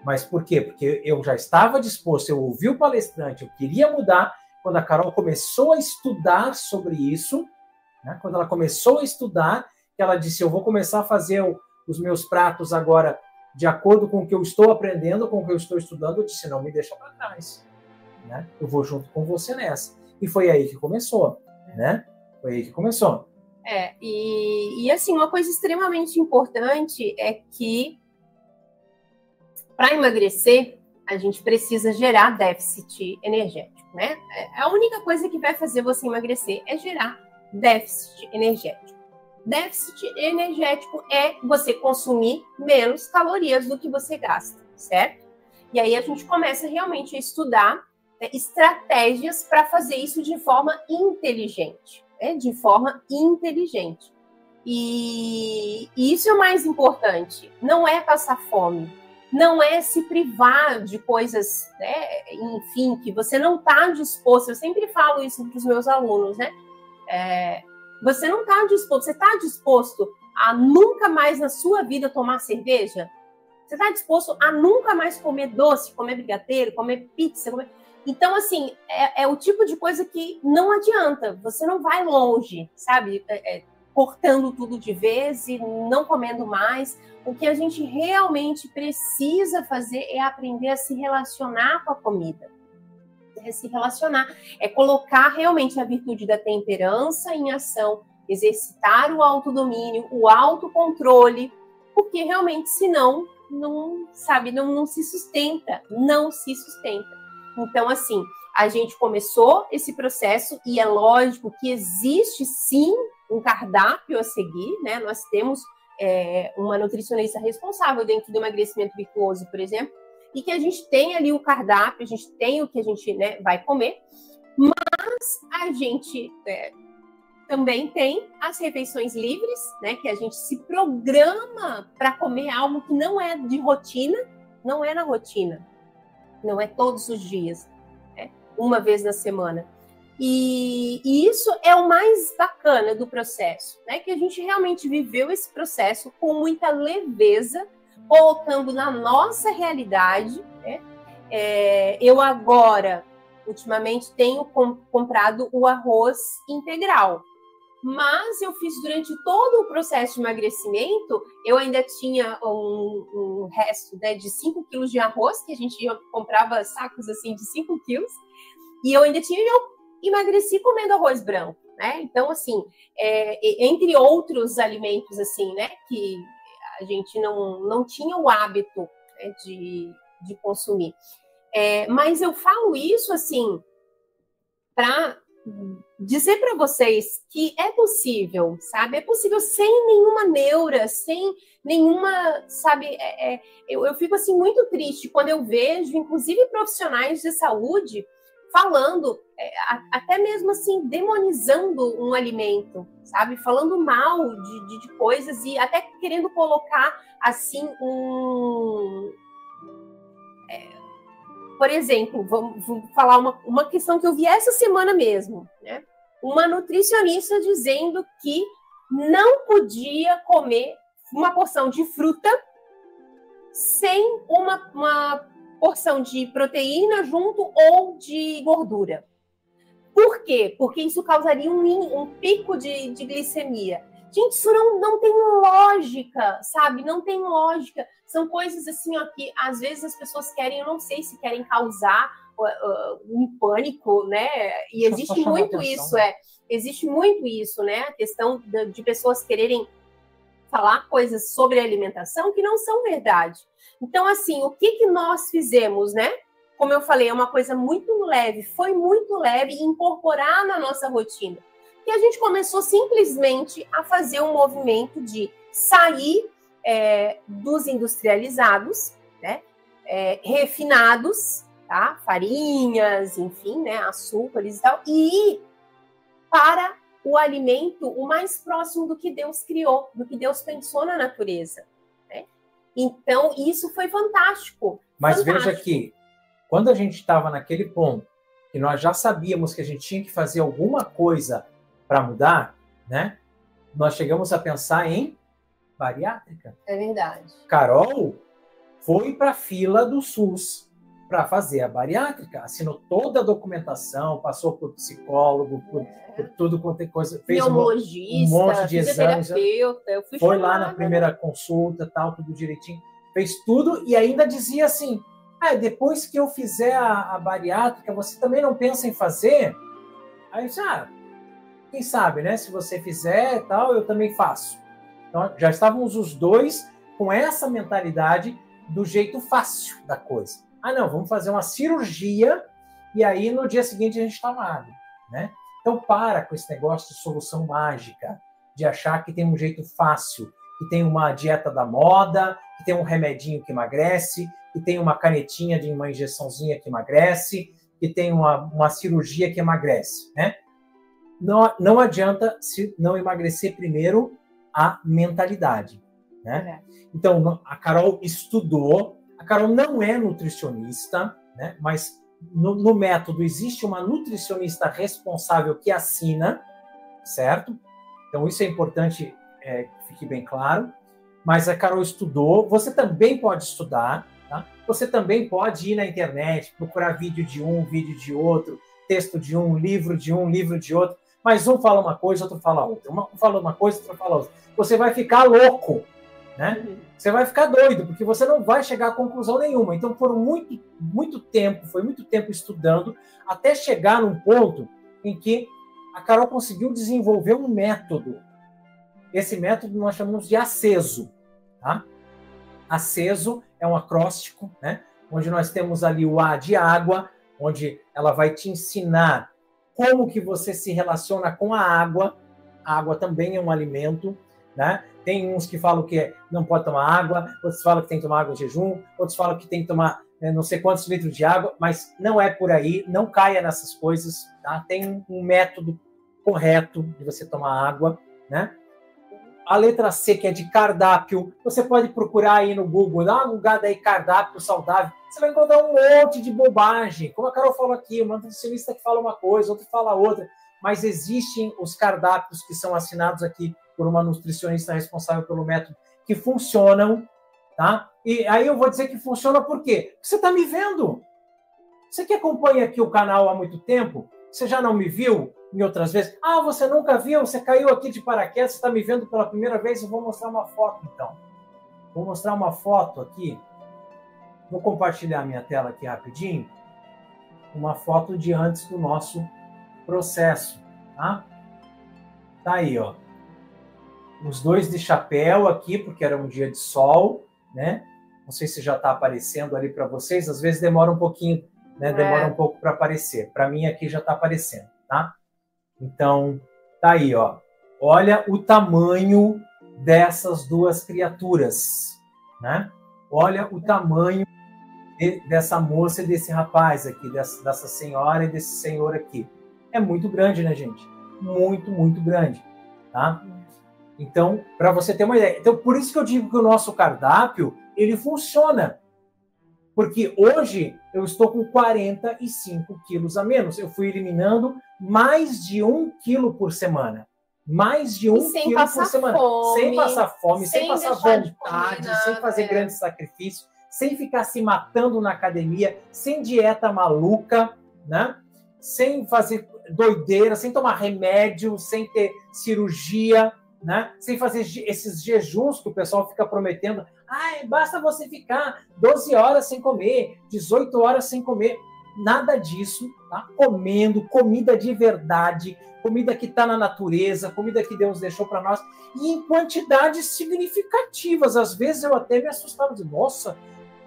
Mas por quê? Porque eu já estava disposto, eu ouvi o palestrante, eu queria mudar. Quando a Carol começou a estudar sobre isso, né? Quando ela começou a estudar, ela disse, eu vou começar a fazer os meus pratos agora de acordo com o que eu estou aprendendo, com o que eu estou estudando. Eu disse, não me deixa para trás, né? Eu vou junto com você nessa. E foi aí que começou, né? Foi aí que começou. E assim, uma coisa extremamente importante é que para emagrecer, a gente precisa gerar déficit energético, né? A única coisa que vai fazer você emagrecer é gerar déficit energético. Déficit energético é você consumir menos calorias do que você gasta, certo? E aí a gente começa realmente a estudar estratégias para fazer isso de forma inteligente, né? De forma inteligente. E isso é o mais importante. Não é passar fome, não é se privar de coisas, né? Enfim, que você não está disposto. Eu sempre falo isso para os meus alunos, né? Você não está disposto, você está disposto a nunca mais na sua vida tomar cerveja? Você está disposto a nunca mais comer doce, comer brigadeiro, comer pizza? Então, assim, é o tipo de coisa que não adianta, você não vai longe, sabe? Cortando tudo de vez e não comendo mais. O que a gente realmente precisa fazer é aprender a se relacionar com a comida. se relacionar, é colocar realmente a virtude da temperança em ação, exercitar o autodomínio, o autocontrole, porque realmente, senão, não se sustenta, não se sustenta. Então, assim, a gente começou esse processo e é lógico que existe, sim, um cardápio a seguir, né? Nós temos uma nutricionista responsável dentro do emagrecimento virtuoso, por exemplo, e que a gente tem ali o cardápio, a gente tem o que a gente, né, vai comer, mas a gente também tem as refeições livres, né, que a gente se programa para comer algo que não é de rotina, não é na rotina, não é todos os dias, né, uma vez na semana. E isso é o mais bacana do processo, né, que a gente realmente viveu esse processo com muita leveza, colocando na nossa realidade, né? Eu agora, ultimamente, tenho comprado o arroz integral, mas eu fiz durante todo o processo de emagrecimento, eu ainda tinha um resto, né, de 5 quilos de arroz, que a gente comprava sacos assim de 5 quilos, e eu emagreci comendo arroz branco, né? Então, assim, entre outros alimentos, assim, né, que a gente não tinha o hábito, né, de consumir. Mas eu falo isso, assim, para dizer para vocês que é possível, sabe? É possível sem nenhuma neura, sem nenhuma, sabe? Eu fico, assim, muito triste quando eu vejo, inclusive, profissionais de saúde falando, até mesmo assim, demonizando um alimento, sabe? Falando mal de coisas e até querendo colocar, assim, por exemplo, vamos falar uma questão que eu vi essa semana mesmo, né? Uma nutricionista dizendo que não podia comer uma porção de fruta sem uma porção de proteína junto ou de gordura. Por quê? Porque isso causaria um pico de glicemia. Gente, isso não tem lógica, sabe? Não tem lógica. São coisas assim, ó, que às vezes as pessoas querem, eu não sei se querem causar um pânico, né? E existe muito isso, existe muito isso, né? A questão de pessoas quererem falar coisas sobre alimentação que não são verdade. Então, assim, o que nós fizemos, né? Como eu falei, é uma coisa muito leve, foi muito leve incorporar na nossa rotina. E a gente começou simplesmente a fazer um movimento de sair dos industrializados, né? Refinados, tá? Farinhas, enfim, né? Açúcares e tal, e ir para o alimento o mais próximo do que Deus criou, do que Deus pensou na natureza. Né? Então, isso foi fantástico. Mas fantástico. Veja que, quando a gente estava naquele ponto, que nós já sabíamos que a gente tinha que fazer alguma coisa para mudar, né? Nós chegamos a pensar em bariátrica. É verdade. Carol foi para a fila do SUS para fazer a bariátrica, assinou toda a documentação, passou por psicólogo, por tudo quanto é coisa, fez um monte de exames, foi lá na primeira consulta, tal, tudo direitinho, fez tudo e ainda dizia assim, depois que eu fizer a bariátrica, você também não pensa em fazer? Aí eu disse, quem sabe, né? Se você fizer tal, eu também faço. Então, já estávamos os dois com essa mentalidade do jeito fácil da coisa. Não, vamos fazer uma cirurgia e aí no dia seguinte a gente está magro, né? Então, para com esse negócio de solução mágica, de achar que tem um jeito fácil, que tem uma dieta da moda, que tem um remedinho que emagrece, que tem uma canetinha de uma injeçãozinha que emagrece, que tem uma cirurgia que emagrece, né? Não adianta se não emagrecer primeiro a mentalidade, né? Então, a Carol estudou, a Carol não é nutricionista, né? Mas no método existe uma nutricionista responsável que assina, certo? Então, isso é importante que fique bem claro. Mas a Carol estudou, você também pode estudar, tá? Você também pode ir na internet, procurar vídeo de um, vídeo de outro, texto de um, livro de outro, mas um fala uma coisa, outro fala outra. Um fala uma coisa, outro fala outra. Você vai ficar louco, né? Você vai ficar doido, porque você não vai chegar a conclusão nenhuma. Então, foram muito tempo estudando, até chegar num ponto em que a Carol conseguiu desenvolver um método. Esse método nós chamamos de aceso, tá? Aceso é um acróstico, né? Onde nós temos ali o A de água, onde ela vai te ensinar como que você se relaciona com a água. A água também é um alimento, né? Tem uns que falam que não pode tomar água, outros falam que tem que tomar água em jejum, outros falam que tem que tomar não sei quantos litros de água, mas não é por aí, não caia nessas coisas, tá? Tem um método correto de você tomar água, né? A letra C, que é de cardápio, você pode procurar aí no Google, dá uma bugada aí, cardápio saudável, você vai encontrar um monte de bobagem, como a Carol falou aqui, uma nutricionista que fala uma coisa, outro fala outra, mas existem os cardápios que são assinados aqui por uma nutricionista responsável pelo método, que funcionam, tá? E aí eu vou dizer que funciona por quê? Porque você está me vendo. Você que acompanha aqui o canal há muito tempo, você já não me viu em outras vezes? Ah, você nunca viu? Você caiu aqui de paraquedas, você está me vendo pela primeira vez? Eu vou mostrar uma foto, então. Vou mostrar uma foto aqui. Vou compartilhar minha tela aqui rapidinho. Uma foto de antes do nosso processo, tá? Tá aí, ó. Os dois de chapéu aqui, porque era um dia de sol, né? Não sei se já está aparecendo ali para vocês. Às vezes demora um pouquinho, né? Demora um pouco para aparecer. Para mim aqui já está aparecendo, tá? Então, tá aí, ó. Olha o tamanho dessas duas criaturas, né? Olha o tamanho dessa moça e desse rapaz aqui, dessa senhora e desse senhor aqui. É muito grande, né, gente? Muito, muito grande, tá? Então, para você ter uma ideia. Então, por isso que eu digo que o nosso cardápio, ele funciona. Porque hoje eu estou com 45 quilos a menos. Eu fui eliminando mais de 1 quilo por semana. Mais de 1 quilo por semana. Sem passar fome, sem passar vontade, sem fazer grandes sacrifícios, sem ficar se matando na academia, sem dieta maluca, né? Sem fazer doideira, sem tomar remédio, sem ter cirurgia, né? Sem fazer esses jejuns que o pessoal fica prometendo. Ah, basta você ficar 12 horas sem comer, 18 horas sem comer. Nada disso, tá? Comendo comida de verdade, comida que está na natureza, comida que Deus deixou para nós, e em quantidades significativas. Às vezes eu até me assustava, de nossa,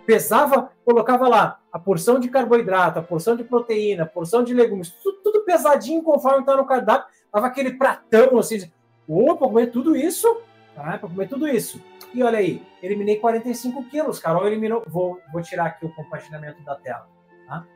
pesava, colocava lá a porção de carboidrato, a porção de proteína, a porção de legumes, tudo pesadinho conforme está no cardápio. Tava aquele pratão assim, para comer tudo isso, tá? Para comer tudo isso. E olha aí, eliminei 45 quilos. Carol eliminou. Vou tirar aqui o compartilhamento da tela, tá?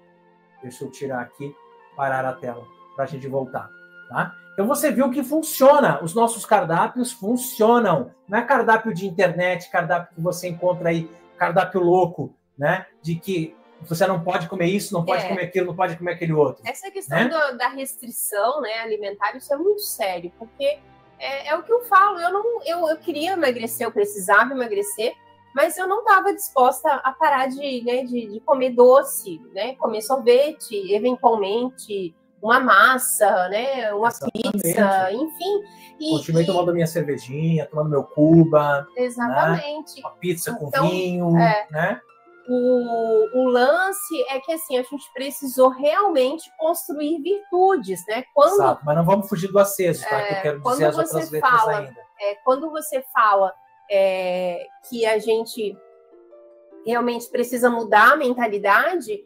Deixa eu tirar aqui, parar a tela, para a gente voltar, tá? Então você viu que funciona. Os nossos cardápios funcionam. Não é cardápio de internet, cardápio que você encontra aí, cardápio louco, né? De que você não pode comer isso, não pode comer aquilo, não pode comer aquele outro. Essa questão, né, da restrição, né, alimentar, isso é muito sério, porque é o que eu falo, eu queria emagrecer, eu precisava emagrecer, mas eu não estava disposta a parar de comer doce, né, comer sorvete, eventualmente uma massa, né, uma pizza, enfim. Continuei tomando minha cervejinha, tomando meu Cuba. Exatamente. Né? Uma pizza com vinho, né? O lance é que, assim, a gente precisou realmente construir virtudes, né? Exato, mas não vamos fugir do aceso, tá? Que eu quero dizer as outras letras ainda. Quando você fala que a gente realmente precisa mudar a mentalidade,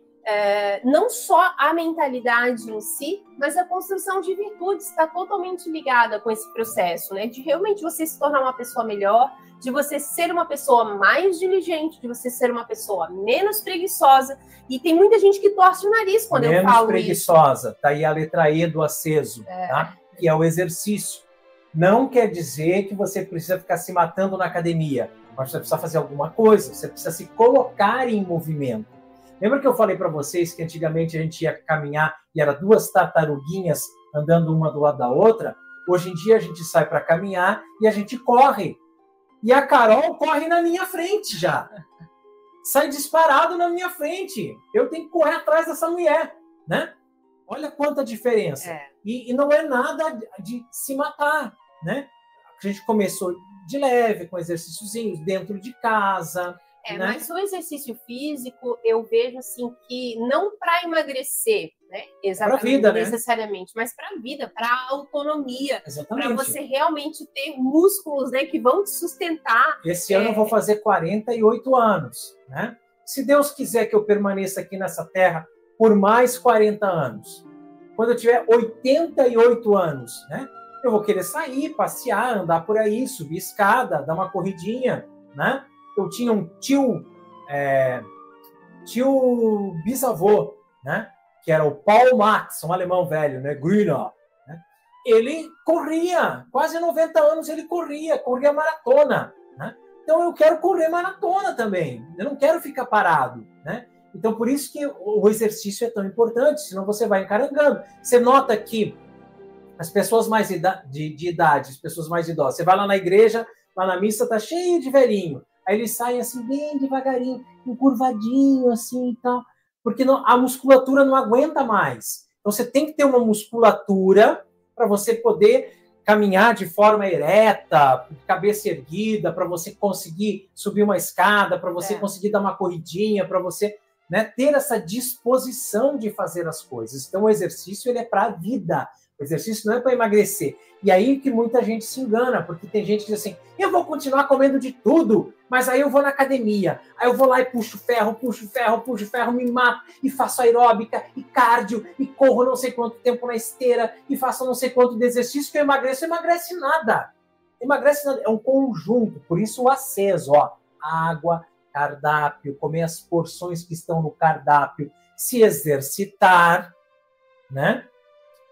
não só a mentalidade em si, mas a construção de virtudes está totalmente ligada com esse processo, né? De realmente você se tornar uma pessoa melhor, de você ser uma pessoa mais diligente, de você ser uma pessoa menos preguiçosa. E tem muita gente que torce o nariz quando eu falo isso. Menos preguiçosa. Tá aí a letra E do aceso, tá? Que é o exercício. Não quer dizer que você precisa ficar se matando na academia, mas você precisa fazer alguma coisa, você precisa se colocar em movimento. Lembra que eu falei para vocês que antigamente a gente ia caminhar e era 2 tartaruguinhas andando uma do lado da outra? Hoje em dia a gente sai para caminhar e a gente corre. E a Carol corre na minha frente já. Sai disparado na minha frente. Eu tenho que correr atrás dessa mulher, né? Olha quanta diferença. E não é nada de se matar, né? A gente começou de leve, com exercíciozinhos dentro de casa. Né? Mas o exercício físico, eu vejo assim que não para emagrecer, né? Exatamente, pra vida, necessariamente, né? Mas para a vida, para a autonomia, para você Exatamente. realmente ter músculos, né, que vão te sustentar. Esse ano eu vou fazer 48 anos, né? Se Deus quiser que eu permaneça aqui nessa terra por mais 40 anos, quando eu tiver 88 anos, né? Eu vou querer sair, passear, andar por aí, subir escada, dar uma corridinha, né? Eu tinha um tio bisavô, né? Que era o Paul Max, um alemão velho, né? Grüner. Né? Ele corria, quase 90 anos ele corria maratona, né? Então eu quero correr maratona também. Eu não quero ficar parado, né? Então por isso que o exercício é tão importante, senão você vai encarangando. Você nota que as pessoas mais de idade, as pessoas mais idosas, você vai lá na igreja, lá na missa, tá cheio de velhinho. Aí eles saem assim, bem devagarinho, encurvadinho, assim e tal. Porque a musculatura não aguenta mais. Então você tem que ter uma musculatura para você poder caminhar de forma ereta, cabeça erguida, para você conseguir subir uma escada, para você conseguir dar uma corridinha, para você, né, ter essa disposição de fazer as coisas. Então o exercício ele é para a vida. O exercício não é para emagrecer. E aí que muita gente se engana, porque tem gente que diz assim, eu vou continuar comendo de tudo, mas aí eu vou na academia, aí eu vou lá e puxo ferro, me mato, e faço aeróbica, e cardio, e corro não sei quanto tempo na esteira, e faço não sei quanto de exercício, que eu emagreço, emagrece nada. Emagrece nada, é um conjunto, por isso o aceso, ó, água, cardápio, comer as porções que estão no cardápio, se exercitar, né?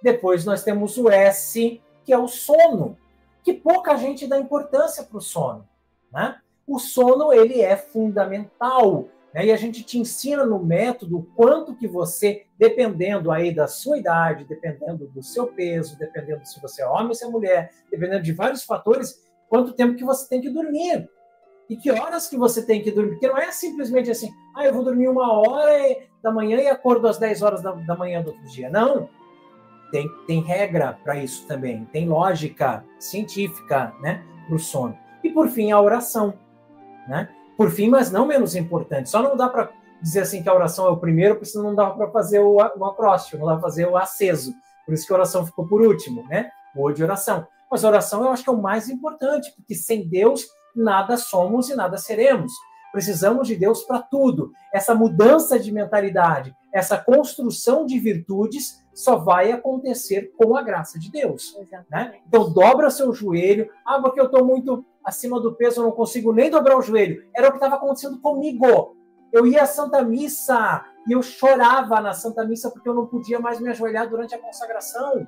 Depois nós temos o S, que é o sono, que pouca gente dá importância para o sono, né? O sono, ele é fundamental, né? E a gente te ensina no método o quanto que você, dependendo aí da sua idade, dependendo do seu peso, dependendo se você é homem ou se é mulher, dependendo de vários fatores, quanto tempo que você tem que dormir. E que horas que você tem que dormir. Porque não é simplesmente assim, eu vou dormir 1h da manhã e acordo às 10 horas da manhã do outro dia. Não. Tem regra para isso também, tem lógica científica, né, para o sono. E, por fim, a oração. Né? Por fim, mas não menos importante. Só não dá para dizer assim que a oração é o primeiro, porque senão não dá para fazer o acróstico, não dá para fazer o aceso. Por isso que a oração ficou por último, né? O de oração. Mas a oração eu acho que é o mais importante, porque sem Deus nada somos e nada seremos. Precisamos de Deus para tudo. Essa mudança de mentalidade, essa construção de virtudes só vai acontecer com a graça de Deus. Né? Então, dobra seu joelho. Porque eu estou muito acima do peso, eu não consigo nem dobrar o joelho. Era o que estava acontecendo comigo. Eu ia à Santa Missa e eu chorava na Santa Missa porque eu não podia mais me ajoelhar durante a consagração.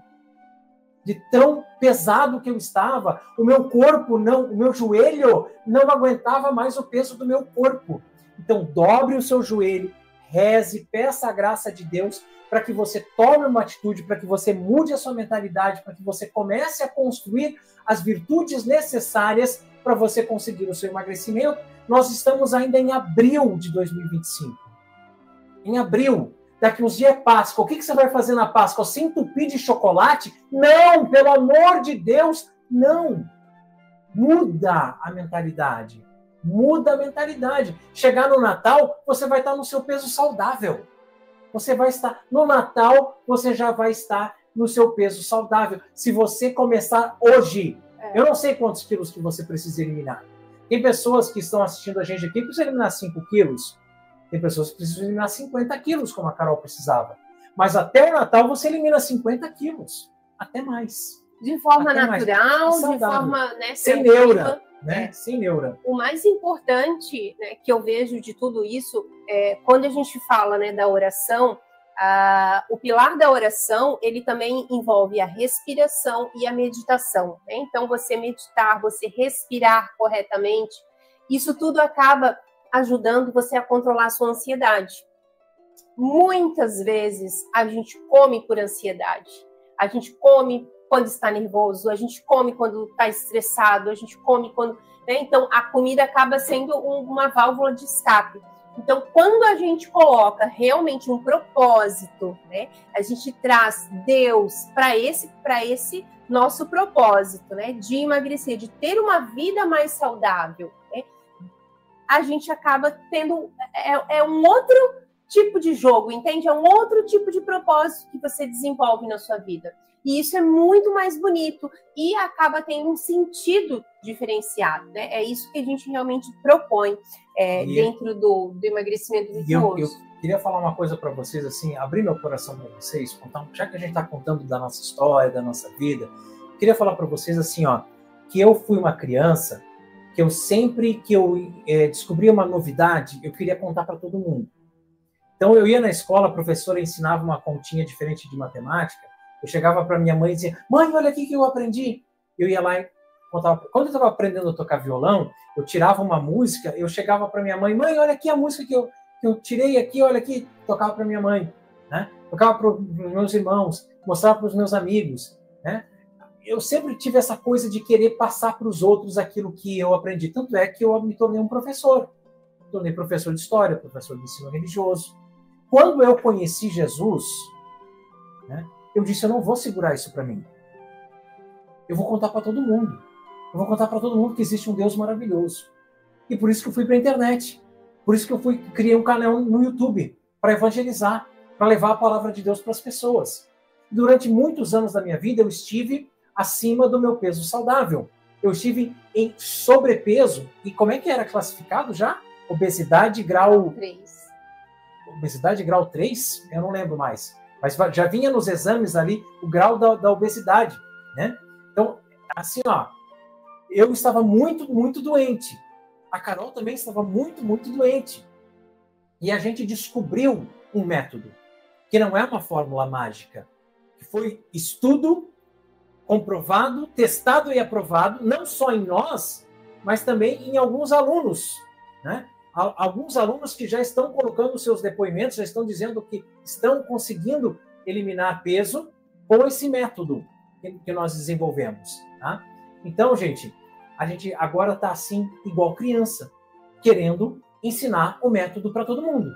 De tão pesado que eu estava, o meu corpo, o meu joelho não aguentava mais o peso do meu corpo. Então, dobre o seu joelho, reze, peça a graça de Deus para que você tome uma atitude, para que você mude a sua mentalidade, para que você comece a construir as virtudes necessárias para você conseguir o seu emagrecimento. Nós estamos ainda em abril de 2025. Em abril. Daqui uns dias é Páscoa. O que você vai fazer na Páscoa? Se entupir de chocolate? Não, pelo amor de Deus, não. Muda a mentalidade. Muda a mentalidade. Chegar no Natal, você vai estar no seu peso saudável. Você vai estar no Natal, você já vai estar no seu peso saudável. Se você começar hoje, eu não sei quantos quilos que você precisa eliminar. Tem pessoas que estão assistindo a gente aqui que precisam eliminar 5 quilos. Tem pessoas que precisam eliminar 50 quilos, como a Carol precisava. Mas até o Natal você elimina 50 quilos. Até mais. De forma natural, de forma, né, sem neura. Né? Sem neura. O mais importante, né, que eu vejo de tudo isso é quando a gente fala, né, da oração, o pilar da oração, ele também envolve a respiração e a meditação. Né? Então, você meditar, você respirar corretamente, isso tudo acaba ajudando você a controlar a sua ansiedade. Muitas vezes a gente come por ansiedade, a gente come quando está nervoso, a gente come quando está estressado, a gente come quando... Né? Então, a comida acaba sendo uma válvula de escape. Então, quando a gente coloca realmente um propósito, né, a gente traz Deus para esse nosso propósito, né, de emagrecer, de ter uma vida mais saudável, né, a gente acaba tendo um outro tipo de jogo, entende? É um outro tipo de propósito que você desenvolve na sua vida. E isso é muito mais bonito e acaba tendo um sentido diferenciado, né? É isso que a gente realmente propõe dentro do emagrecimento virtuoso. Eu queria falar uma coisa para vocês, assim, abrir meu coração para vocês, já que a gente está contando da nossa história, da nossa vida, eu queria falar para vocês, assim, ó, que eu fui uma criança que eu sempre que eu descobria uma novidade, eu queria contar para todo mundo. Então, eu ia na escola, a professora ensinava uma continha diferente de matemática, eu chegava para minha mãe e dizia, mãe, olha aqui que eu aprendi. Eu ia lá e contava. Quando eu estava aprendendo a tocar violão, eu tirava uma música, eu chegava para minha mãe, mãe, olha aqui a música que eu tirei aqui, olha aqui, tocava para minha mãe, né? Tocava para os meus irmãos, mostrava para os meus amigos, né? Eu sempre tive essa coisa de querer passar para os outros aquilo que eu aprendi. Tanto é que eu me tornei um professor. Me tornei professor de história, professor de ensino religioso. Quando eu conheci Jesus, né, eu disse, eu não vou segurar isso para mim. Eu vou contar para todo mundo. Eu vou contar para todo mundo que existe um Deus maravilhoso. E por isso que eu fui para a internet. Por isso que eu criei um canal no YouTube para evangelizar, para levar a palavra de Deus para as pessoas. Durante muitos anos da minha vida, eu estive acima do meu peso saudável. Eu estive em sobrepeso. E como é que era classificado já? Obesidade grau 3. Obesidade grau 3? Eu não lembro mais. Mas já vinha nos exames ali o grau da obesidade, né? Então, assim, ó, eu estava muito, muito doente. A Carol também estava muito, muito doente. E a gente descobriu um método, que não é uma fórmula mágica, que foi estudo comprovado, testado e aprovado, não só em nós, mas também em alguns alunos, né? Alguns alunos que já estão colocando seus depoimentos, já estão dizendo que estão conseguindo eliminar peso com esse método que nós desenvolvemos, tá? Então, gente, a gente agora está assim, igual criança, querendo ensinar o método para todo mundo,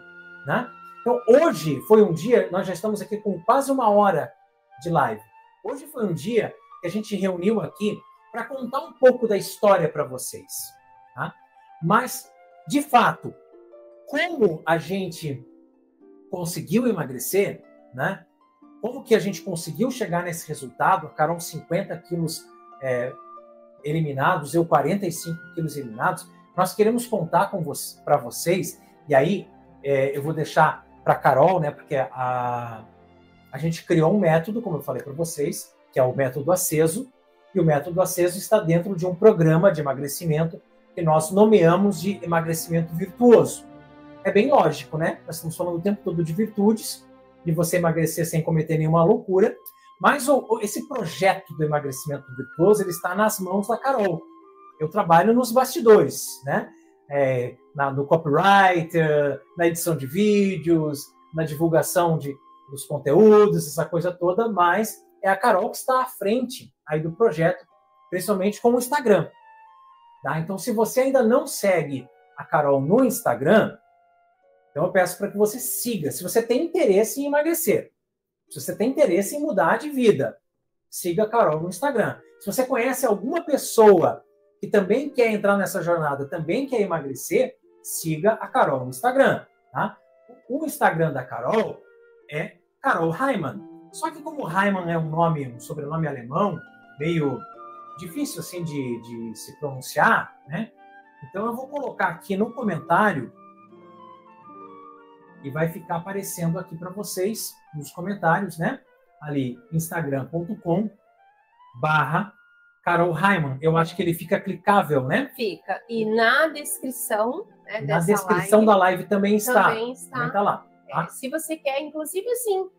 né? Então, hoje foi um dia, nós já estamos aqui com quase 1 hora de live. Hoje foi um dia que a gente reuniu aqui para contar um pouco da história para vocês, tá? Mas, de fato, como a gente conseguiu emagrecer, né? Como que a gente conseguiu chegar nesse resultado? A Carol 50 quilos eliminados, eu 45 quilos eliminados. Nós queremos contar para vocês, e aí eu vou deixar para a Carol, né? Porque a gente criou um método, como eu falei para vocês, que é o método aceso, e o método aceso está dentro de um programa de emagrecimento que nós nomeamos de emagrecimento virtuoso. É bem lógico, né? Nós estamos falando o tempo todo de virtudes, de você emagrecer sem cometer nenhuma loucura, mas esse projeto do emagrecimento virtuoso, ele está nas mãos da Carol. Eu trabalho nos bastidores, né? No copyright, na edição de vídeos, na divulgação dos conteúdos, essa coisa toda, mas é a Carol que está à frente aí do projeto, principalmente com o Instagram. Tá? Então, se você ainda não segue a Carol no Instagram, então eu peço para que você siga. Se você tem interesse em emagrecer, se você tem interesse em mudar de vida, siga a Carol no Instagram. Se você conhece alguma pessoa que também quer entrar nessa jornada, também quer emagrecer, siga a Carol no Instagram. Tá? O Instagram da Carol é Carol Heimann. Só que como Heimann é um sobrenome alemão, meio difícil assim de se pronunciar, né? Então eu vou colocar aqui no comentário e vai ficar aparecendo aqui para vocês nos comentários, né? Ali, instagram.com/Carol Heimann. Eu acho que ele fica clicável, né? Fica. E na descrição, né, na descrição da live também está. Também está lá. Tá? Se você quer, inclusive, assim,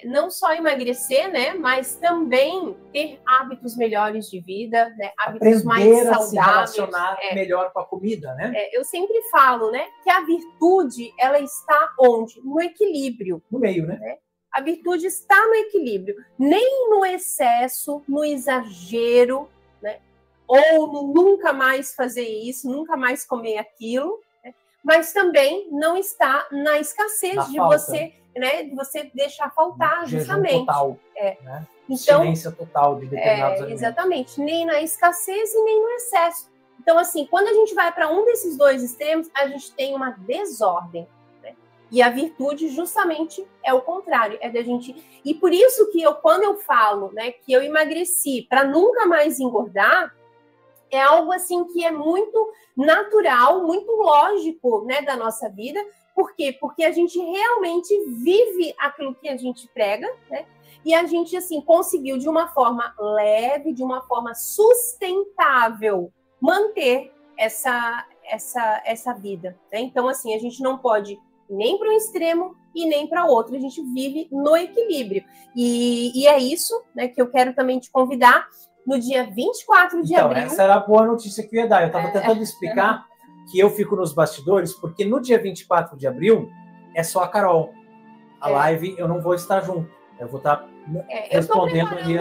não só emagrecer, né, mas também ter hábitos melhores de vida, né, hábitos mais saudáveis. Se relacionar melhor com a comida, né? Eu sempre falo, né, que a virtude, ela está onde? No equilíbrio. No meio, né? A virtude está no equilíbrio, nem no excesso, no exagero, né, ou no nunca mais fazer isso, nunca mais comer aquilo, né, mas também não está na escassez Na de falta. você, né, de você deixar faltar, Jejum justamente. total, É. né? Então, Abstinência total de determinados alimentos. exatamente, nem na escassez e nem no excesso. Então, assim, quando a gente vai para um desses dois extremos, a gente tem uma desordem, né? E a virtude, justamente, é o contrário, é da gente. E por isso que quando eu falo, né, que eu emagreci para nunca mais engordar, é algo assim que é muito natural, muito lógico, né, da nossa vida. Por quê? Porque a gente realmente vive aquilo que a gente prega, né? E a gente, assim, conseguiu de uma forma leve, de uma forma sustentável, manter essa vida, né? Então, assim, a gente não pode ir nem para um extremo e nem para outro. A gente vive no equilíbrio. E é isso, né, que eu quero também te convidar no dia 24 de abril. Essa era a boa notícia que eu ia dar. Eu estava tentando explicar que eu fico nos bastidores, porque no dia 24 de abril é só a Carol. A live eu não vou estar junto. Eu vou estar respondendo ali,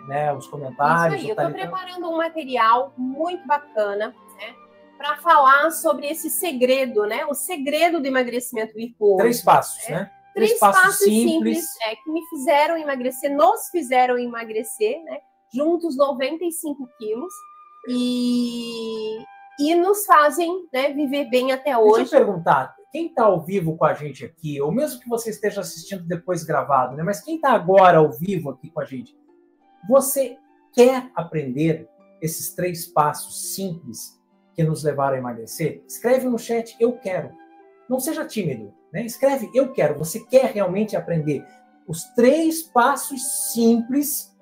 né, os comentários. Isso aí, eu estou preparando um material muito bacana, né, para falar sobre esse segredo, né, o segredo do emagrecimento virtuoso. 3 passos, né? 3 passos simples que me fizeram emagrecer, nos fizeram emagrecer, né? Juntos 95 quilos e nos fazem, né, viver bem até hoje. Deixa eu perguntar, quem está ao vivo com a gente aqui, ou mesmo que você esteja assistindo depois gravado, né? Mas quem está agora ao vivo aqui com a gente, você quer aprender esses 3 passos simples que nos levaram a emagrecer? Escreve no chat, eu quero. Não seja tímido, né? Escreve, eu quero. Você quer realmente aprender os 3 passos simples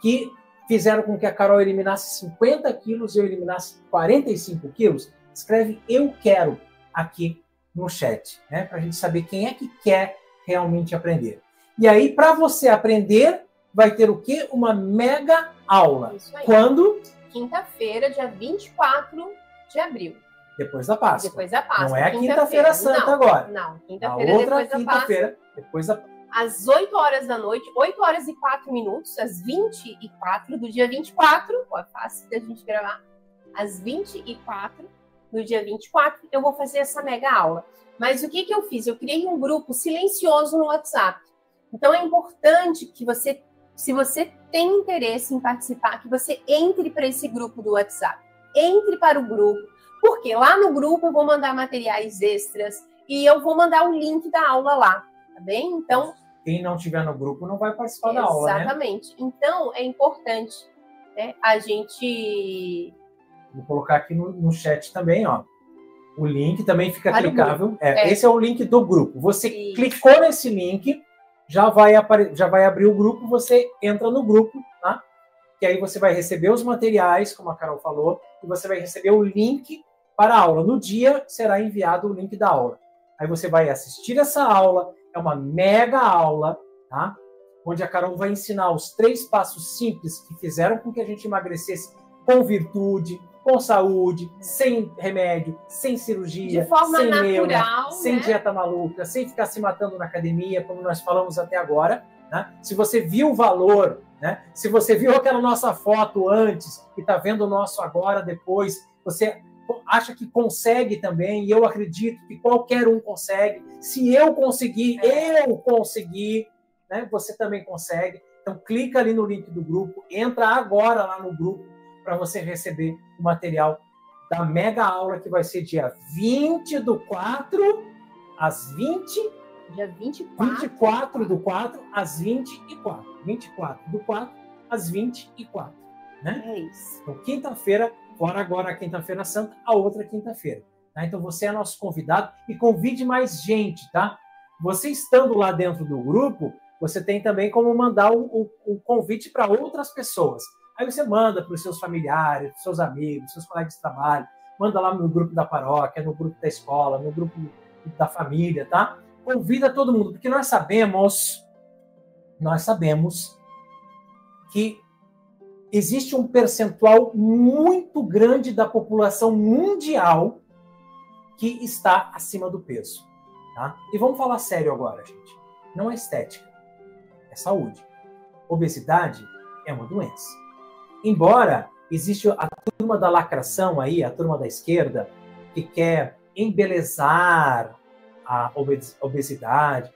que fizeram com que a Carol eliminasse 50 quilos e eu eliminasse 45 quilos? Escreve eu quero aqui no chat, né? Para a gente saber quem é que quer realmente aprender. E aí, para você aprender, vai ter o quê? Uma mega aula. Isso aí. Quando? Quinta-feira, dia 24 de abril. Depois da Páscoa. Depois da Páscoa. Não é a Quinta-feira Santa agora. Não, quinta-feira depois da Páscoa. Depois da Páscoa. Às 8 horas da noite, 8 horas e 4 minutos, às 24 do dia 24, é fácil da gente gravar, às 24 do dia 24, eu vou fazer essa mega aula. Mas o que eu fiz? Eu criei um grupo silencioso no WhatsApp. Então é importante que você, se você tem interesse em participar, que você entre para esse grupo do WhatsApp. Entre para o grupo, porque lá no grupo eu vou mandar materiais extras e eu vou mandar o link da aula lá. Tá bem? Então, quem não estiver no grupo não vai participar da aula, né? Exatamente. Então, é importante, né, a gente... Vou colocar aqui no chat também, ó. O link também fica Para clicável. Esse é o link do grupo. Você clicou nesse link, já vai abrir o grupo, você entra no grupo, tá? Que aí você vai receber os materiais, como a Carol falou, e você vai receber o link para a aula. No dia, será enviado o link da aula. Aí você vai assistir essa aula, é uma mega aula, tá? Onde a Carol vai ensinar os 3 passos simples que fizeram com que a gente emagrecesse com virtude, com saúde, sem remédio, sem cirurgia, de forma sem natural, neura, sem né? dieta maluca, sem ficar se matando na academia, como nós falamos até agora, né? Se você viu o valor, né? Se você viu aquela nossa foto antes e está vendo o nosso agora, depois, você acha que consegue também, e eu acredito que qualquer um consegue. Se eu conseguir, né? Você também consegue. Então, clica ali no link do grupo, entra agora lá no grupo para você receber o material da mega aula que vai ser dia 20 do 4 às 20. Dia 24. 24 do 4 às 24. 24 do 4 às 24. Né? É isso. Então, quinta-feira, fora agora a Quinta-feira Santa, a outra quinta-feira. Tá? Então, você é nosso convidado e convide mais gente, tá? Você estando lá dentro do grupo, você tem também como mandar o convite para outras pessoas. Aí você manda para os seus familiares, para os seus amigos, seus colegas de trabalho, manda lá no grupo da paróquia, no grupo da escola, no grupo da família, tá? Convida todo mundo, porque nós sabemos que existe um percentual muito grande da população mundial que está acima do peso, tá? E vamos falar sério agora, gente. Não é estética, é saúde. Obesidade é uma doença. Embora exista a turma da lacração aí, a turma da esquerda, que quer embelezar a obesidade.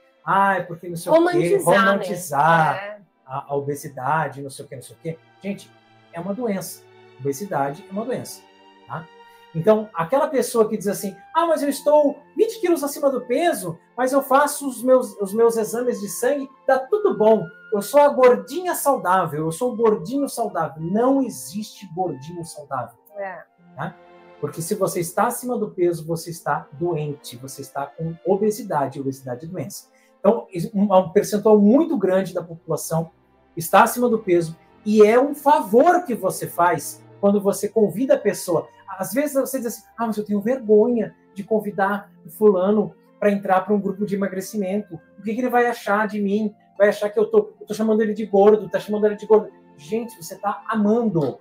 Porque não sei o quê, romantizar né? a obesidade, não sei o quê, não sei o quê. Gente, é uma doença. Obesidade é uma doença. Tá? Então, aquela pessoa que diz assim, mas eu estou 20 quilos acima do peso, mas eu faço os meus exames de sangue, dá tudo bom. Eu sou a gordinha saudável, eu sou o gordinho saudável. Não existe gordinho saudável. Tá? Porque se você está acima do peso, você está doente, você está com obesidade. Obesidade é doença. Então, um percentual muito grande da população está acima do peso e é um favor que você faz quando você convida a pessoa. Às vezes você diz assim, mas eu tenho vergonha de convidar o fulano para entrar para um grupo de emagrecimento. O que ele vai achar de mim? Vai achar que eu tô chamando ele de gordo, tá chamando ele de gordo. Gente, você está amando,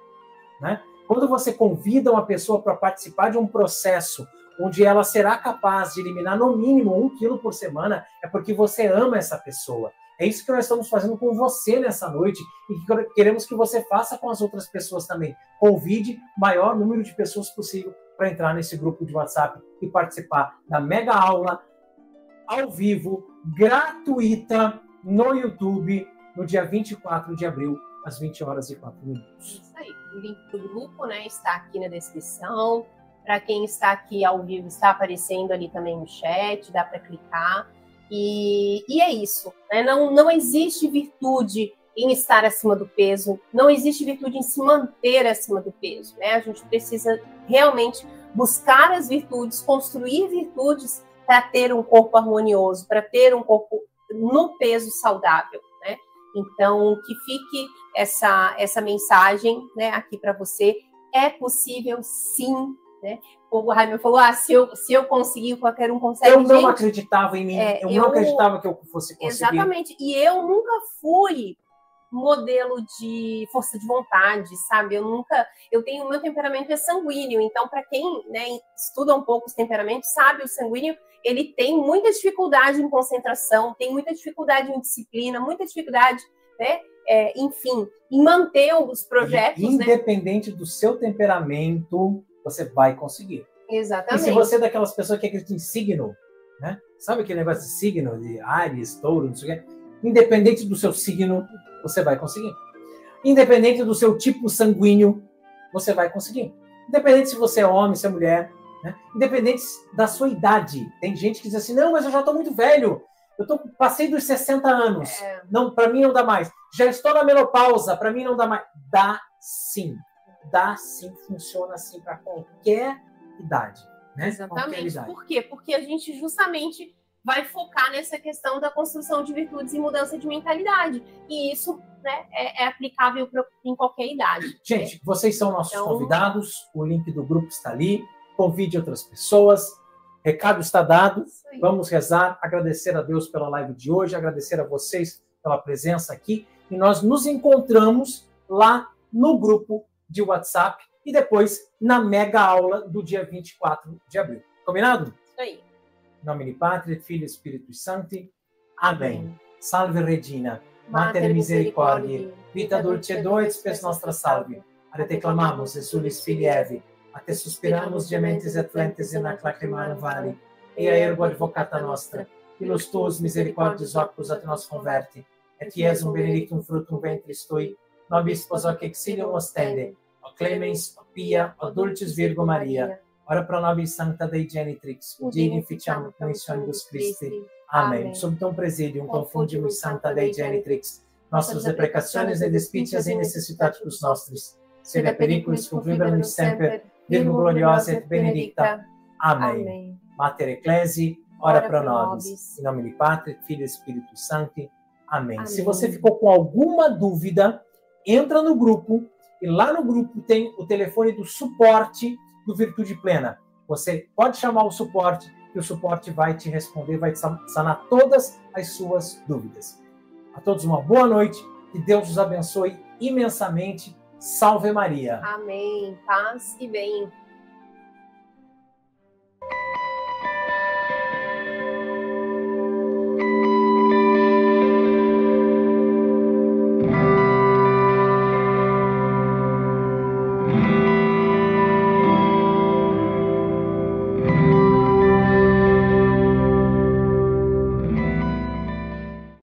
né? Quando você convida uma pessoa para participar de um processo onde ela será capaz de eliminar no mínimo 1 quilo por semana, é porque você ama essa pessoa. É isso que nós estamos fazendo com você nessa noite e que queremos que você faça com as outras pessoas também. Convide o maior número de pessoas possível para entrar nesse grupo de WhatsApp e participar da mega aula ao vivo, gratuita, no YouTube, no dia 24 de abril, às 20 horas e 4 minutos. Isso aí. O link do grupo, né, está aqui na descrição. Para quem está aqui ao vivo, está aparecendo ali também no chat, dá para clicar. E é isso, né? Não existe virtude em estar acima do peso, não existe virtude em se manter acima do peso, né? A gente precisa realmente buscar as virtudes, construir virtudes para ter um corpo harmonioso, para ter um corpo no peso saudável, né? Então, que fique essa mensagem, né, aqui para você. É possível, sim, né? O Raimundo falou, se eu conseguir, qualquer um consegue. Eu não acreditava em mim, eu não acreditava que eu fosse conseguir. Exatamente, e eu nunca fui modelo de força de vontade, sabe? O meu temperamento é sanguíneo, então para quem, né, estuda um pouco os temperamentos, sabe, o sanguíneo, ele tem muita dificuldade em concentração, tem muita dificuldade em disciplina, muita dificuldade, né? Enfim, em manter os projetos. Independente, né, do seu temperamento, você vai conseguir. Exatamente. E se você é daquelas pessoas que acreditam em signo, né? Sabe aquele negócio de signo, de Áries, Touro, não sei o quê? Independente do seu signo, você vai conseguir. Independente do seu tipo sanguíneo, você vai conseguir. Independente se você é homem, se é mulher, né? Independente da sua idade. Tem gente que diz assim, não, mas eu já estou muito velho. Passei dos 60 anos. Não, para mim não dá mais. Já estou na menopausa, para mim não dá mais. Dá sim. Dá sim, funciona assim para qualquer idade. Né? Exatamente. Idade. Por quê? Porque a gente justamente vai focar nessa questão da construção de virtudes e mudança de mentalidade. E isso, né, é aplicável em qualquer idade. Gente, vocês são nossos convidados. O link do grupo está ali. Convide outras pessoas. Recado está dado. Vamos rezar, agradecer a Deus pela live de hoje, agradecer a vocês pela presença aqui. E nós nos encontramos lá no grupo de WhatsApp e depois na mega aula do dia 24 de abril. Combinado? Isso aí. Em nome Patri, Filho e Spiritus Sancti. Amém. Salve Regina, Mater Misericordiae, vita dulcedo et spes nostra salve. A te clamamos, exulis Filii Evi, a te suspiramos gementes et flentes in ac lacrimarum vale, ea ergo advocata nostra, ilus tuos misericordiis opus at nos converti, et iesum benedictum fructum ventris tui, nobis pos hoc exilium ostende, o clemens, o pia, o dulcis Virgo Maria, ora pro nobis sancta Dei genitrix, udini ficiam missionibus Christi. Amém. Subtum presidium confundimus sancta Dei genitrix, nostras deprecationes et despicias in necessitatis nostris, sed periculis contribuemus semper, Virgo gloriosa et benedicta. Amém. Mater Ecclesiae, ora pro nobis. Em nome de Patri, Filho e Espírito Santo. Amém. Se você ficou com alguma dúvida, entra no grupo e lá no grupo tem o telefone do suporte do Virtude Plena. Você pode chamar o suporte e o suporte vai te responder, vai te sanar todas as suas dúvidas. A todos uma boa noite, que Deus os abençoe imensamente. Salve Maria. Amém. Paz e bem.